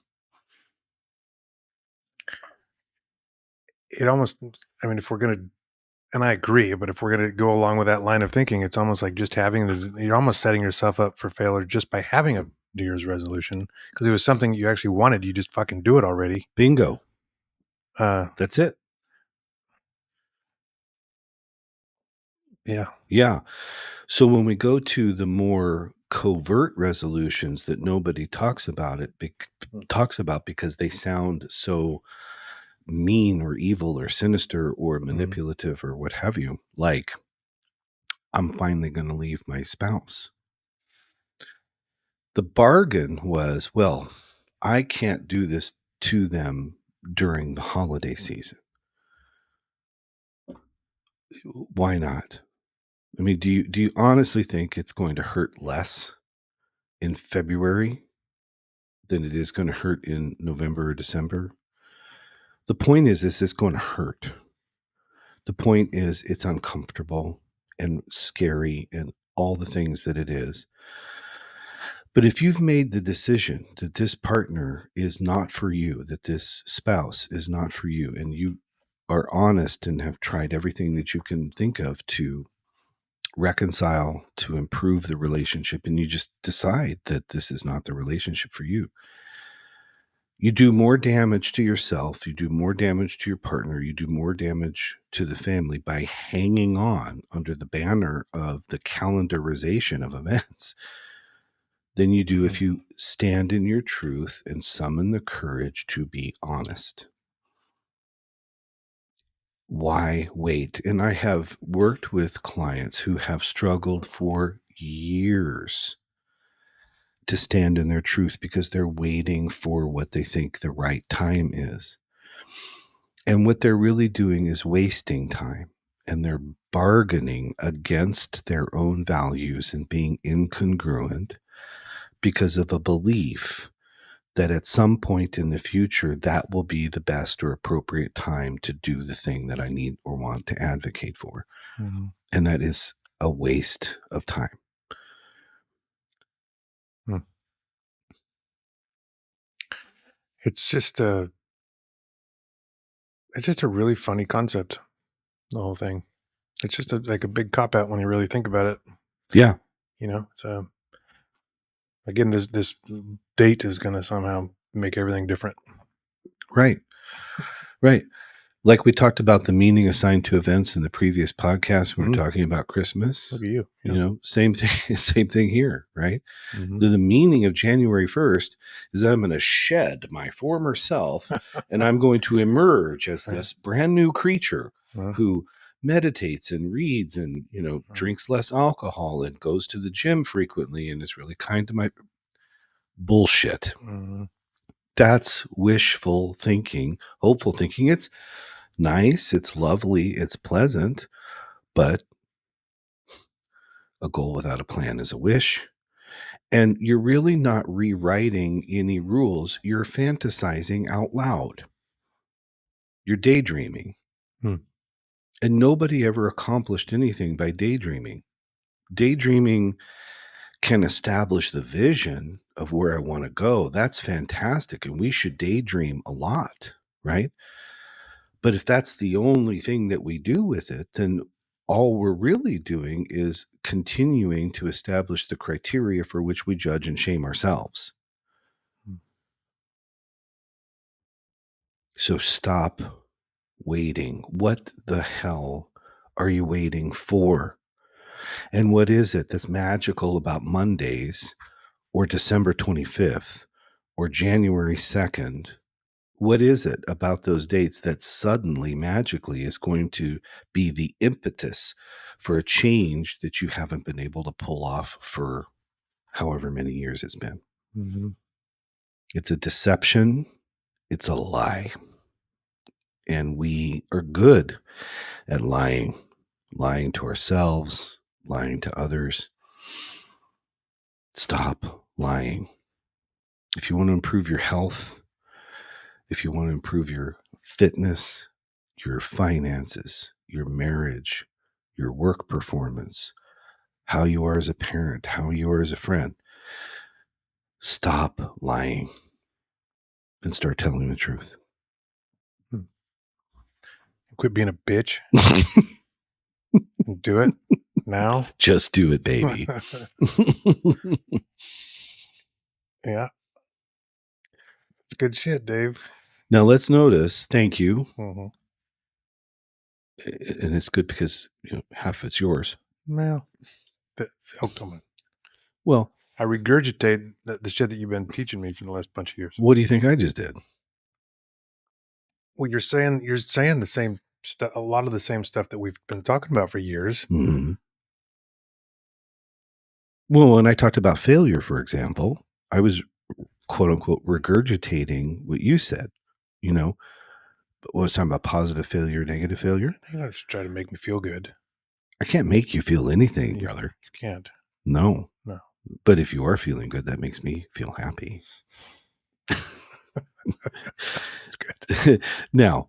Speaker 2: It almost, I mean, if we're going to, and I agree, but if we're going to go along with that line of thinking, it's almost like just you're almost setting yourself up for failure just by having a New Year's resolution, because it was something you actually wanted. You just fucking do it already.
Speaker 1: Bingo.
Speaker 2: Uh,
Speaker 1: That's it.
Speaker 2: yeah.
Speaker 1: Yeah. So when we go to the more covert resolutions that nobody talks about because they sound so mean or evil or sinister or
Speaker 2: Mhm.
Speaker 1: manipulative or what have you, like, I'm finally going to leave my spouse. The bargain was, well, I can't do this to them during the holiday season. Why not? I mean, do you honestly think it's going to hurt less in February than it is going to hurt in November or December? The point is it's going to hurt. The point is it's uncomfortable and scary and all the things that it is. But if you've made the decision that this partner is not for you, that this spouse is not for you, and you are honest and have tried everything that you can think of to reconcile, to improve the relationship, and you just decide that this is not the relationship for you, you do more damage to yourself, you do more damage to your partner, you do more damage to the family by hanging on under the banner of the calendarization of events than you do if you stand in your truth and summon the courage to be honest. Why wait? And I have worked with clients who have struggled for years to stand in their truth because they're waiting for what they think the right time is. And what they're really doing is wasting time, and they're bargaining against their own values and being incongruent because of a belief that at some point in the future, that will be the best or appropriate time to do the thing that I need or want to advocate for.
Speaker 2: Mm-hmm.
Speaker 1: And that is a waste of time.
Speaker 2: Hmm. It's just a really funny concept, the whole thing. It's just like a big cop out when you really think about it.
Speaker 1: Yeah,
Speaker 2: So again, this date is going to somehow make everything different.
Speaker 1: right, right. Like we talked about the meaning assigned to events in the previous podcast, we were talking about Christmas.
Speaker 2: Look at you. Yeah.
Speaker 1: Same thing, same thing here, right?
Speaker 2: Mm-hmm.
Speaker 1: The meaning of January 1st is that I'm going to shed my former self and I'm going to emerge as this brand new creature who meditates and reads and, drinks less alcohol and goes to the gym frequently and is really kind to my bullshit.
Speaker 2: Mm-hmm.
Speaker 1: That's wishful thinking, hopeful thinking. It's nice, it's lovely, it's pleasant, but a goal without a plan is a wish. And you're really not rewriting any rules. You're fantasizing out loud. You're daydreaming.
Speaker 2: Hmm.
Speaker 1: And nobody ever accomplished anything by daydreaming. Daydreaming can establish the vision of where I want to go. That's fantastic. And we should daydream a lot, right? But if that's the only thing that we do with it, then all we're really doing is continuing to establish the criteria for which we judge and shame ourselves. So stop waiting. What the hell are you waiting for? And what is it that's magical about Mondays or December 25th or January 2nd? What is it about those dates that suddenly, magically, is going to be the impetus for a change that you haven't been able to pull off for however many years it's been?
Speaker 2: Mm-hmm.
Speaker 1: It's a deception. It's a lie. And we are good at lying to ourselves, lying to others. Stop lying. If you want to improve your health, if you want to improve your fitness, your finances, your marriage, your work performance, how you are as a parent, how you are as a friend, stop lying and start telling the truth.
Speaker 2: Quit being a bitch. Do it now.
Speaker 1: Just do it, baby.
Speaker 2: Yeah. It's good shit, Dave.
Speaker 1: Now let's notice, thank you.
Speaker 2: Mm-hmm.
Speaker 1: And it's good because half it's yours.
Speaker 2: Well, come on.
Speaker 1: Well,
Speaker 2: I regurgitate the shit that you've been teaching me for the last bunch of years.
Speaker 1: what do you think I just did?
Speaker 2: Well, you're saying the same stuff, a lot of the same stuff that we've been talking about for years.
Speaker 1: Mm-hmm. Well, when I talked about failure, for example, I was quote unquote regurgitating what you said, but when I was talking about positive failure, negative failure,
Speaker 2: You know, just try to make me feel good.
Speaker 1: I can't make you feel anything, brother.
Speaker 2: You can't.
Speaker 1: No.
Speaker 2: No.
Speaker 1: But if you are feeling good, that makes me feel happy.
Speaker 2: It's good.
Speaker 1: Now,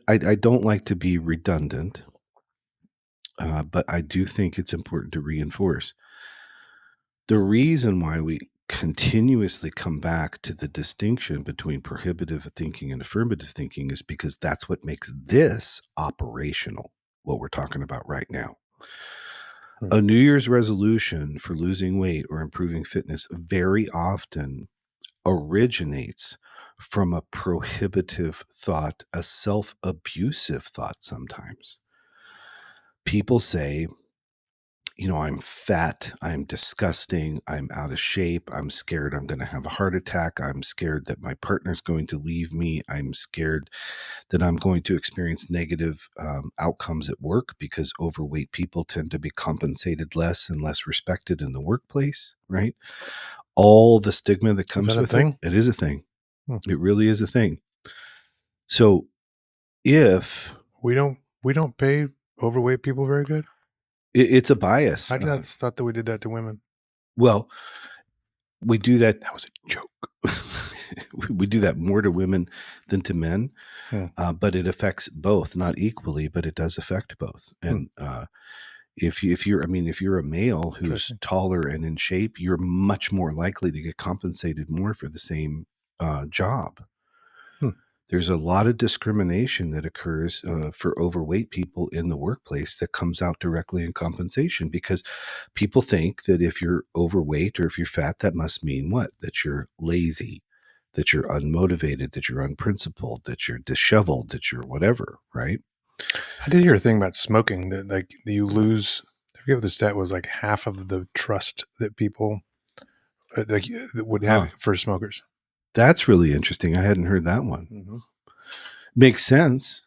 Speaker 1: I don't like to be redundant, But I do think it's important to reinforce the reason why we continuously come back to the distinction between prohibitive thinking and affirmative thinking is because that's what makes this operational, what we're talking about right now.
Speaker 2: Hmm.
Speaker 1: A New Year's resolution for losing weight or improving fitness very often originates from a prohibitive thought, a self abusive thought sometimes. People say, I'm fat, I'm disgusting, I'm out of shape, I'm scared I'm going to have a heart attack, I'm scared that my partner's going to leave me, I'm scared that I'm going to experience negative outcomes at work because overweight people tend to be compensated less and less respected in the workplace, right? All the stigma that
Speaker 2: Is
Speaker 1: comes
Speaker 2: that a
Speaker 1: with it,
Speaker 2: thing?
Speaker 1: it is a thing.
Speaker 2: Hmm.
Speaker 1: It really is a thing. So if
Speaker 2: We don't pay overweight people very good.
Speaker 1: it's a bias,
Speaker 2: I just thought that we did that to women.
Speaker 1: well, we do that.
Speaker 2: That was a joke.
Speaker 1: We do that more to women than to men,
Speaker 2: Hmm.
Speaker 1: but it affects both, not equally, but it does affect both.
Speaker 2: Hmm.
Speaker 1: And if you're a male who's
Speaker 2: Interesting.
Speaker 1: taller and in shape, you're much more likely to get compensated more for the same job.
Speaker 2: Hmm.
Speaker 1: There's a lot of discrimination that occurs for overweight people in the workplace that comes out directly in compensation because people think that if you're overweight or if you're fat, that must mean what? That you're lazy, that you're unmotivated, that you're unprincipled, that you're disheveled, that you're whatever, right?
Speaker 2: I did hear a thing about smoking that you lose. I forget what the stat was. Like half of the trust that people that would have
Speaker 1: Huh.
Speaker 2: for smokers.
Speaker 1: That's really interesting. I hadn't heard that one.
Speaker 2: Mm-hmm.
Speaker 1: Makes sense.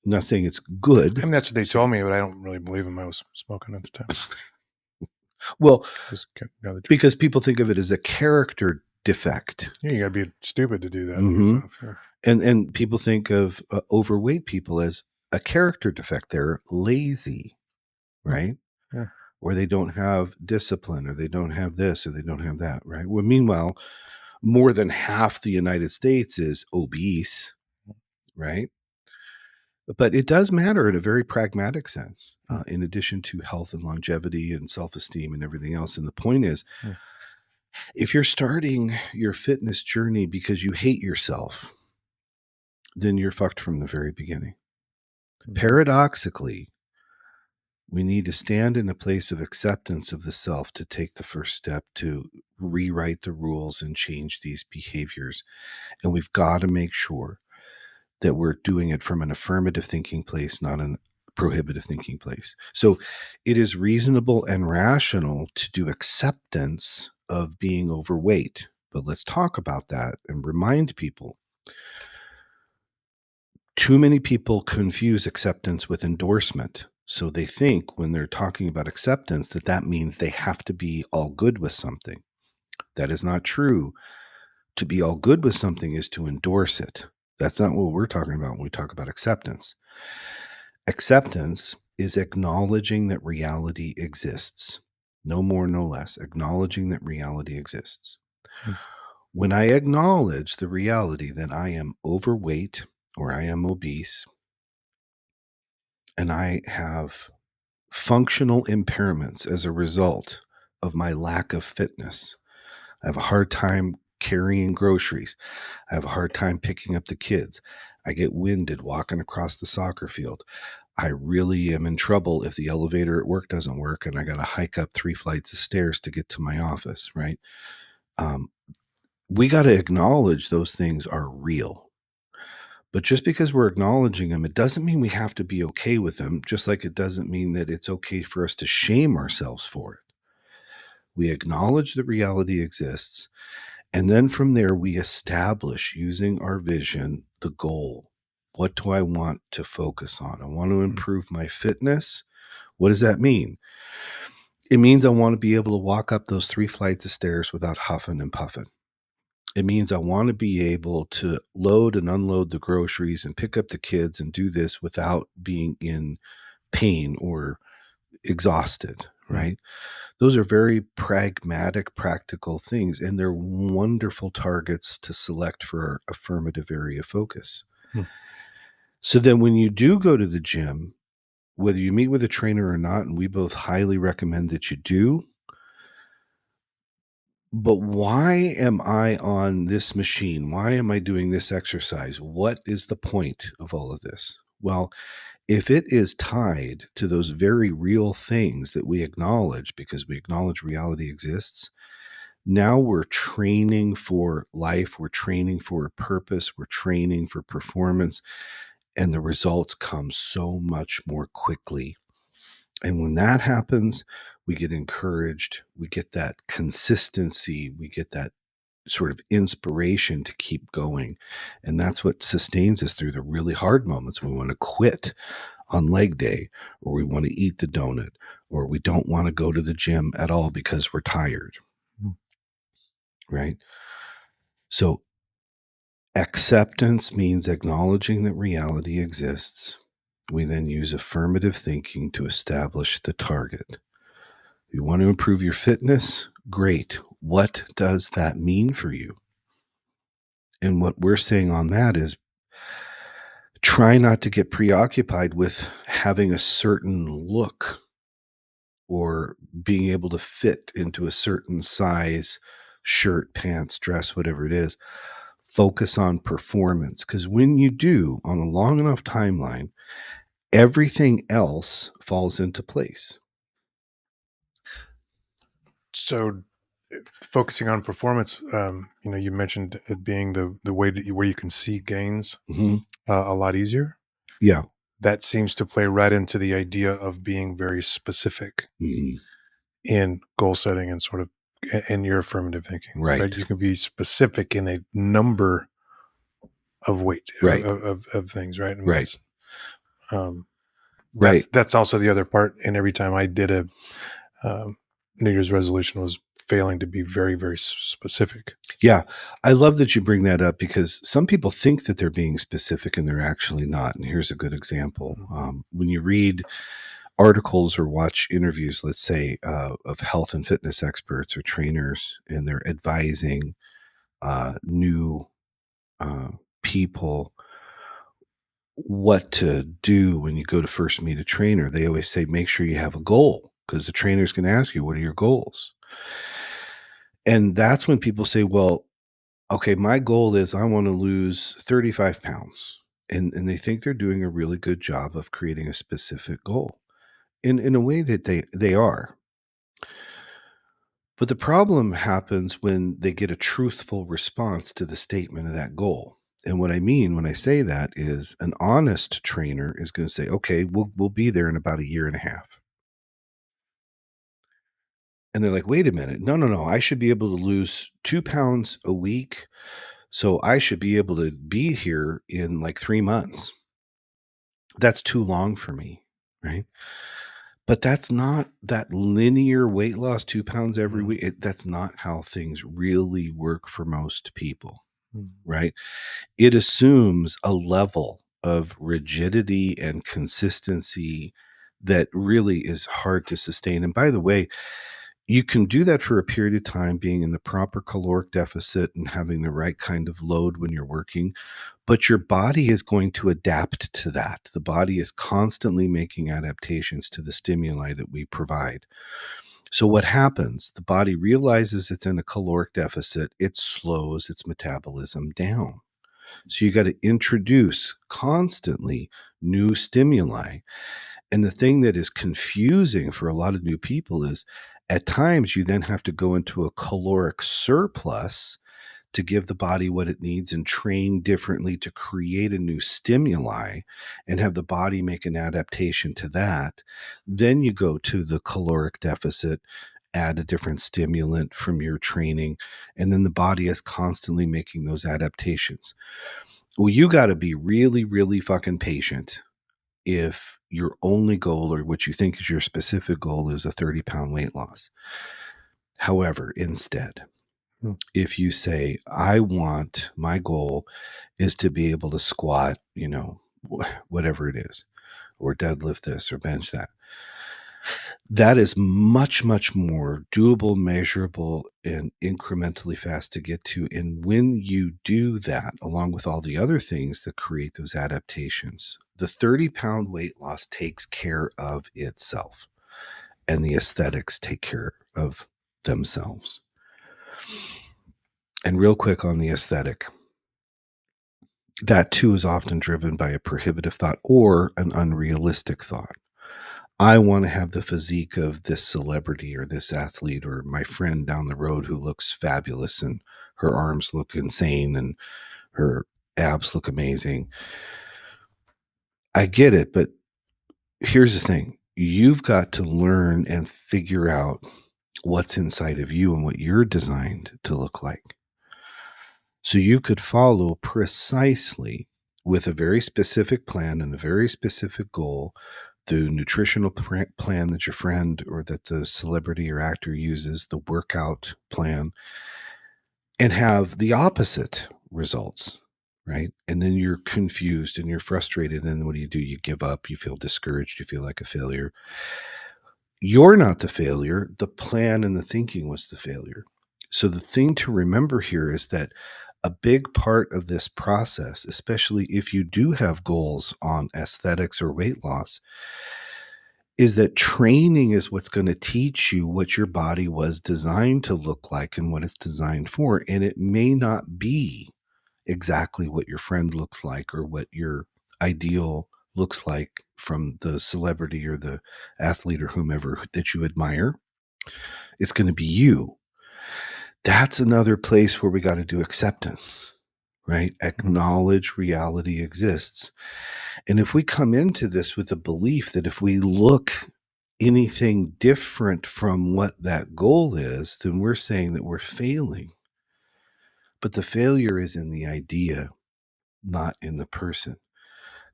Speaker 1: I'm not saying it's
Speaker 2: I
Speaker 1: good.
Speaker 2: mean, that's what they told me, but I don't really believe them. I was smoking at the time.
Speaker 1: Well,
Speaker 2: Just know the truth.
Speaker 1: because people think of it as a character defect.
Speaker 2: Yeah, you got to be stupid to do that to
Speaker 1: Mm-hmm.
Speaker 2: yourself. Yeah.
Speaker 1: And people think of overweight people as a character defect. They're lazy,
Speaker 2: Hmm.
Speaker 1: right?
Speaker 2: Yeah.
Speaker 1: Or they don't have discipline, or they don't have this, or they don't have that, right? Well, meanwhile, more than half the United States is obese, right? But it does matter in a very pragmatic sense,
Speaker 2: Hmm.
Speaker 1: in addition to health and longevity and self esteem and everything else. And the point is,
Speaker 2: Hmm.
Speaker 1: if you're starting your fitness journey because you hate yourself, then you're fucked from the very beginning.
Speaker 2: Hmm.
Speaker 1: Paradoxically, we need to stand in a place of acceptance of the self to take the first step to rewrite the rules and change these behaviors. And we've got to make sure that we're doing it from an affirmative thinking place, not an prohibitive thinking place. So it is reasonable and rational to do acceptance of being overweight. But let's talk about that and remind people. Too many people confuse acceptance with endorsement. So they think when they're talking about acceptance that that means they have to be all good with something. That is not true. To be all good with something is to endorse it. That's not what we're talking about when we talk about acceptance. Acceptance is acknowledging that reality exists. No more, no less. Acknowledging that reality exists.
Speaker 2: Hmm.
Speaker 1: When I acknowledge the reality that I am overweight or I am obese and I have functional impairments as a result of my lack of fitness, I have a hard time carrying groceries. I have a hard time picking up the kids. I get winded walking across the soccer field. I really am in trouble if the elevator at work doesn't work and I got to hike up 3 flights of stairs to get to my office, right? Um, we got to acknowledge those things are real. But just because we're acknowledging them, it doesn't mean we have to be okay with them, just like it doesn't mean that it's okay for us to shame ourselves for it. We acknowledge that reality exists. And then from there, we establish using our vision the goal. What do I want to focus on? I want to
Speaker 2: Hmm.
Speaker 1: improve my fitness. What does that mean? It means I want to be able to walk up those 3 flights of stairs without huffing and puffing. It means I want to be able to load and unload the groceries and pick up the kids and do this without being in pain or exhausted,
Speaker 2: Hmm.
Speaker 1: right? Those are very pragmatic, practical things, and they're wonderful targets to select for our affirmative area focus.
Speaker 2: Hmm.
Speaker 1: So then when you do go to the gym, whether you meet with a trainer or not, and we both highly recommend that you do. But why am I on this machine? Why am I doing this exercise? What is the point of all of this? Well, if it is tied to those very real things that we acknowledge because we acknowledge reality exists, now we're training for life, we're training for a purpose, we're training for performance, and the results come so much more quickly. And when that happens, we get encouraged, we get that consistency, we get that sort of inspiration to keep going. And that's what sustains us through the really hard moments when we want to quit on leg day, or we want to eat the donut, or we don't want to go to the gym at all because we're tired,
Speaker 2: Mm.
Speaker 1: right? So acceptance means acknowledging that reality exists. We then use affirmative thinking to establish the target. You want to improve your fitness? Great. What does that mean for you? And what we're saying on that is try not to get preoccupied with having a certain look or being able to fit into a certain size shirt, pants, dress, whatever it is. Focus on performance. Because when you do, on a long enough timeline, everything else falls into place.
Speaker 2: So, focusing on performance, you mentioned it being the way that where you can see gains
Speaker 1: Mm-hmm.
Speaker 2: a lot easier.
Speaker 1: Yeah.
Speaker 2: That seems to play right into the idea of being very specific
Speaker 1: Mm-hmm.
Speaker 2: in goal setting and sort of in your affirmative thinking, right?
Speaker 1: Right.
Speaker 2: You can be specific in a number of weight
Speaker 1: Right.
Speaker 2: of things, right? And
Speaker 1: Right.
Speaker 2: um,
Speaker 1: Right.
Speaker 2: that's also the other part. And every time I did a um, New Year's resolution was failing to be very, very specific.
Speaker 1: Yeah. I love that you bring that up because some people think that they're being specific and they're actually not. And here's a good example. When you read articles or watch interviews, let's say, of health and fitness experts or trainers, and they're advising new uh, people what to do when you go to first meet a trainer, they always say, make sure you have a goal because the trainer's going to ask you, what are your goals? And that's when people say, well, okay, my goal is I want to lose 35 pounds. And they think they're doing a really good job of creating a specific goal in a way that they are. But the problem happens when they get a truthful response to the statement of that goal. And what I mean when I say that is an honest trainer is going to say, okay, we'll be there in about a year and a half. And they're like, wait a minute. No. I should be able to lose 2 pounds a week. So I should be able to be here in like 3 months. That's too long for me. Right. But that's not that linear weight loss, 2 pounds every
Speaker 2: Mm-hmm.
Speaker 1: week. That's not how things really work for most people.
Speaker 2: Mm-hmm.
Speaker 1: Right. It assumes a level of rigidity and consistency that really is hard to sustain. And by the way, you can do that for a period of time, being in the proper caloric deficit and having the right kind of load when you're working, but your body is going to adapt to that. The body is constantly making adaptations to the stimuli that we provide. So what happens? The body realizes it's in a caloric deficit, it slows its metabolism down. So you got to introduce constantly new stimuli. And the thing that is confusing for a lot of new people is at times you then have to go into a caloric surplus to give the body what it needs and train differently to create a new stimuli and have the body make an adaptation to that. Then you go to the caloric deficit, add a different stimulant from your training, and then the body is constantly making those adaptations. Well, you got to be really, really fucking patient if your only goal or what you think is your specific goal is a 30-pound weight loss. However, instead, if you say, I want my goal is to be able to squat, whatever it is, or deadlift this or bench that, That is much, much more doable, measurable, and incrementally fast to get to. And when you do that, along with all the other things that create those adaptations, the 30-pound weight loss takes care of itself, and the aesthetics take care of themselves. And real quick on the aesthetic, that too is often driven by a prohibitive thought or an unrealistic thought. I want to have the physique of this celebrity or this athlete or my friend down the road who looks fabulous and her arms look insane and her abs look amazing. I get it, but here's the thing. You've got to learn and figure out what's inside of you and what you're designed to look like. So you could follow precisely with a very specific plan and a very specific goal the nutritional plan that your friend or that the celebrity or actor uses, the workout plan, and have the opposite results, right? And then you're confused and you're frustrated. And then what do? You give up, you feel discouraged, you feel like a failure. You're not the failure. The plan and the thinking was the failure. So the thing to remember here is that a big part of this process, especially if you do have goals on aesthetics or weight loss, is that training is what's going to teach you what your body was designed to look like and what it's designed for. And it may not be exactly what your friend looks like or what your ideal looks like from the celebrity or the athlete or whomever that you admire. It's going to be you. That's another place where we got to do acceptance, right? Acknowledge reality exists. And if we come into this with the belief that if we look anything different from what that goal is, then we're saying that we're failing. But the failure is in the idea, not in the person.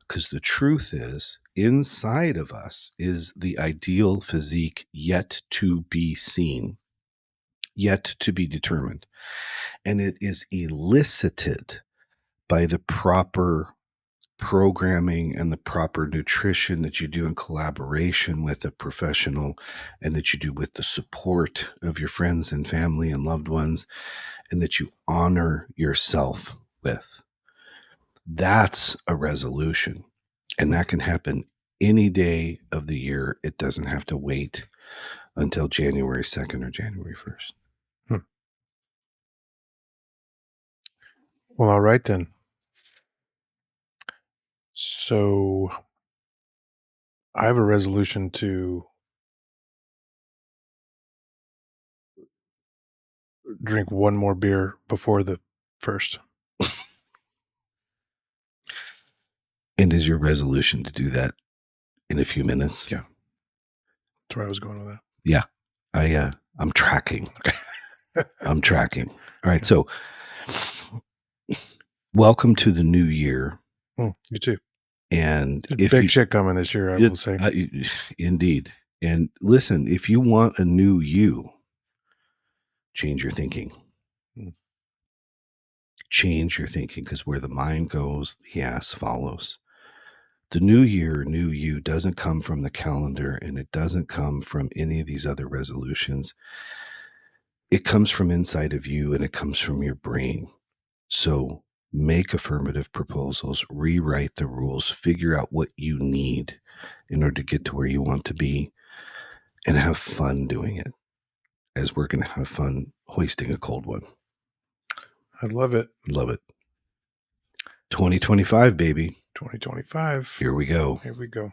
Speaker 1: Because the truth is, inside of us is the ideal physique yet to be seen, yet to be determined. And it is elicited by the proper programming and the proper nutrition that you do in collaboration with a professional and that you do with the support of your friends and family and loved ones and that you honor yourself with. That's a resolution. And that can happen any day of the year. It doesn't have to wait until January 2nd or January 1st.
Speaker 2: Well, all right then. So I have a resolution to drink one more beer before the first.
Speaker 1: And is your resolution to do that in a few minutes?
Speaker 2: Yeah. That's where I was going with that.
Speaker 1: Yeah. I'm tracking. I'm tracking. All right. So welcome to the new year.
Speaker 2: You too.
Speaker 1: And
Speaker 2: There's
Speaker 1: if
Speaker 2: big
Speaker 1: you,
Speaker 2: shit coming this year, I will say.
Speaker 1: indeed. And listen, if you want a new you, change your thinking. Change your thinking, because where the mind goes, the ass follows. The new year, new you doesn't come from the calendar, and it doesn't come from any of these other resolutions. It comes from inside of you, and it comes from your brain. So make affirmative proposals, rewrite the rules, figure out what you need in order to get to where you want to be, and have fun doing it, as we're going to have fun hoisting a cold one.
Speaker 2: I love it.
Speaker 1: Love it. 2025, baby.
Speaker 2: 2025.
Speaker 1: Here we go.
Speaker 2: Here we go.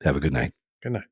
Speaker 1: Have a good night.
Speaker 2: Good night.